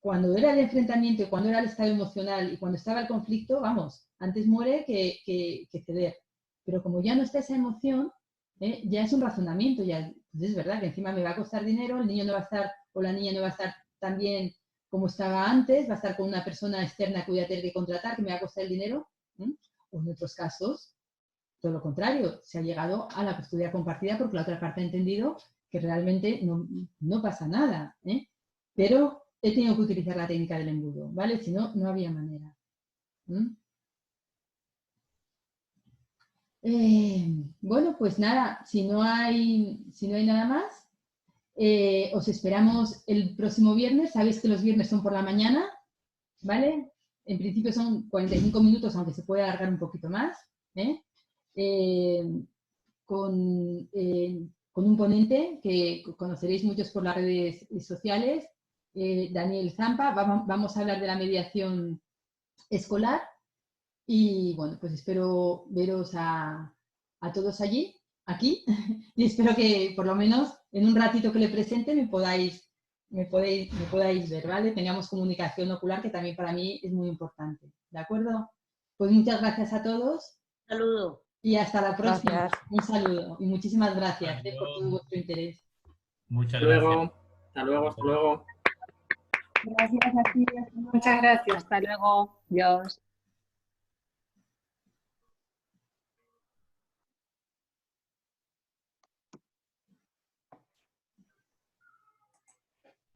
Cuando era el enfrentamiento y cuando era el estado emocional y cuando estaba el conflicto, vamos, antes muere que ceder. Pero como ya no está esa emoción, ya es un razonamiento, ya pues es verdad que encima me va a costar dinero, el niño no va a estar o la niña no va a estar tan bien como estaba antes, va a estar con una persona externa que voy a tener que contratar, que me va a costar el dinero. O en otros casos, todo lo contrario, se ha llegado a la custodia compartida porque la otra parte ha entendido que realmente no pasa nada. Pero he tenido que utilizar la técnica del embudo, ¿vale? Si no, no había manera. Bueno, pues nada, si no hay nada más, os esperamos el próximo viernes. Sabéis que los viernes son por la mañana, ¿vale? En principio son 45 minutos, aunque se puede alargar un poquito más, con un ponente que conoceréis muchos por las redes sociales, Daniel Zampa. Vamos a hablar de la mediación escolar y bueno, pues espero veros a todos aquí, y espero que por lo menos en un ratito que le presente me podáis ver, ¿vale? Tengamos comunicación ocular, que también para mí es muy importante, ¿de acuerdo? Pues muchas gracias a todos. Saludo. Y hasta la próxima. Gracias. Un saludo y muchísimas gracias por todo vuestro interés. Muchas gracias. Hasta luego, hasta luego. Gracias a ti. Muchas gracias. Hasta luego. Dios.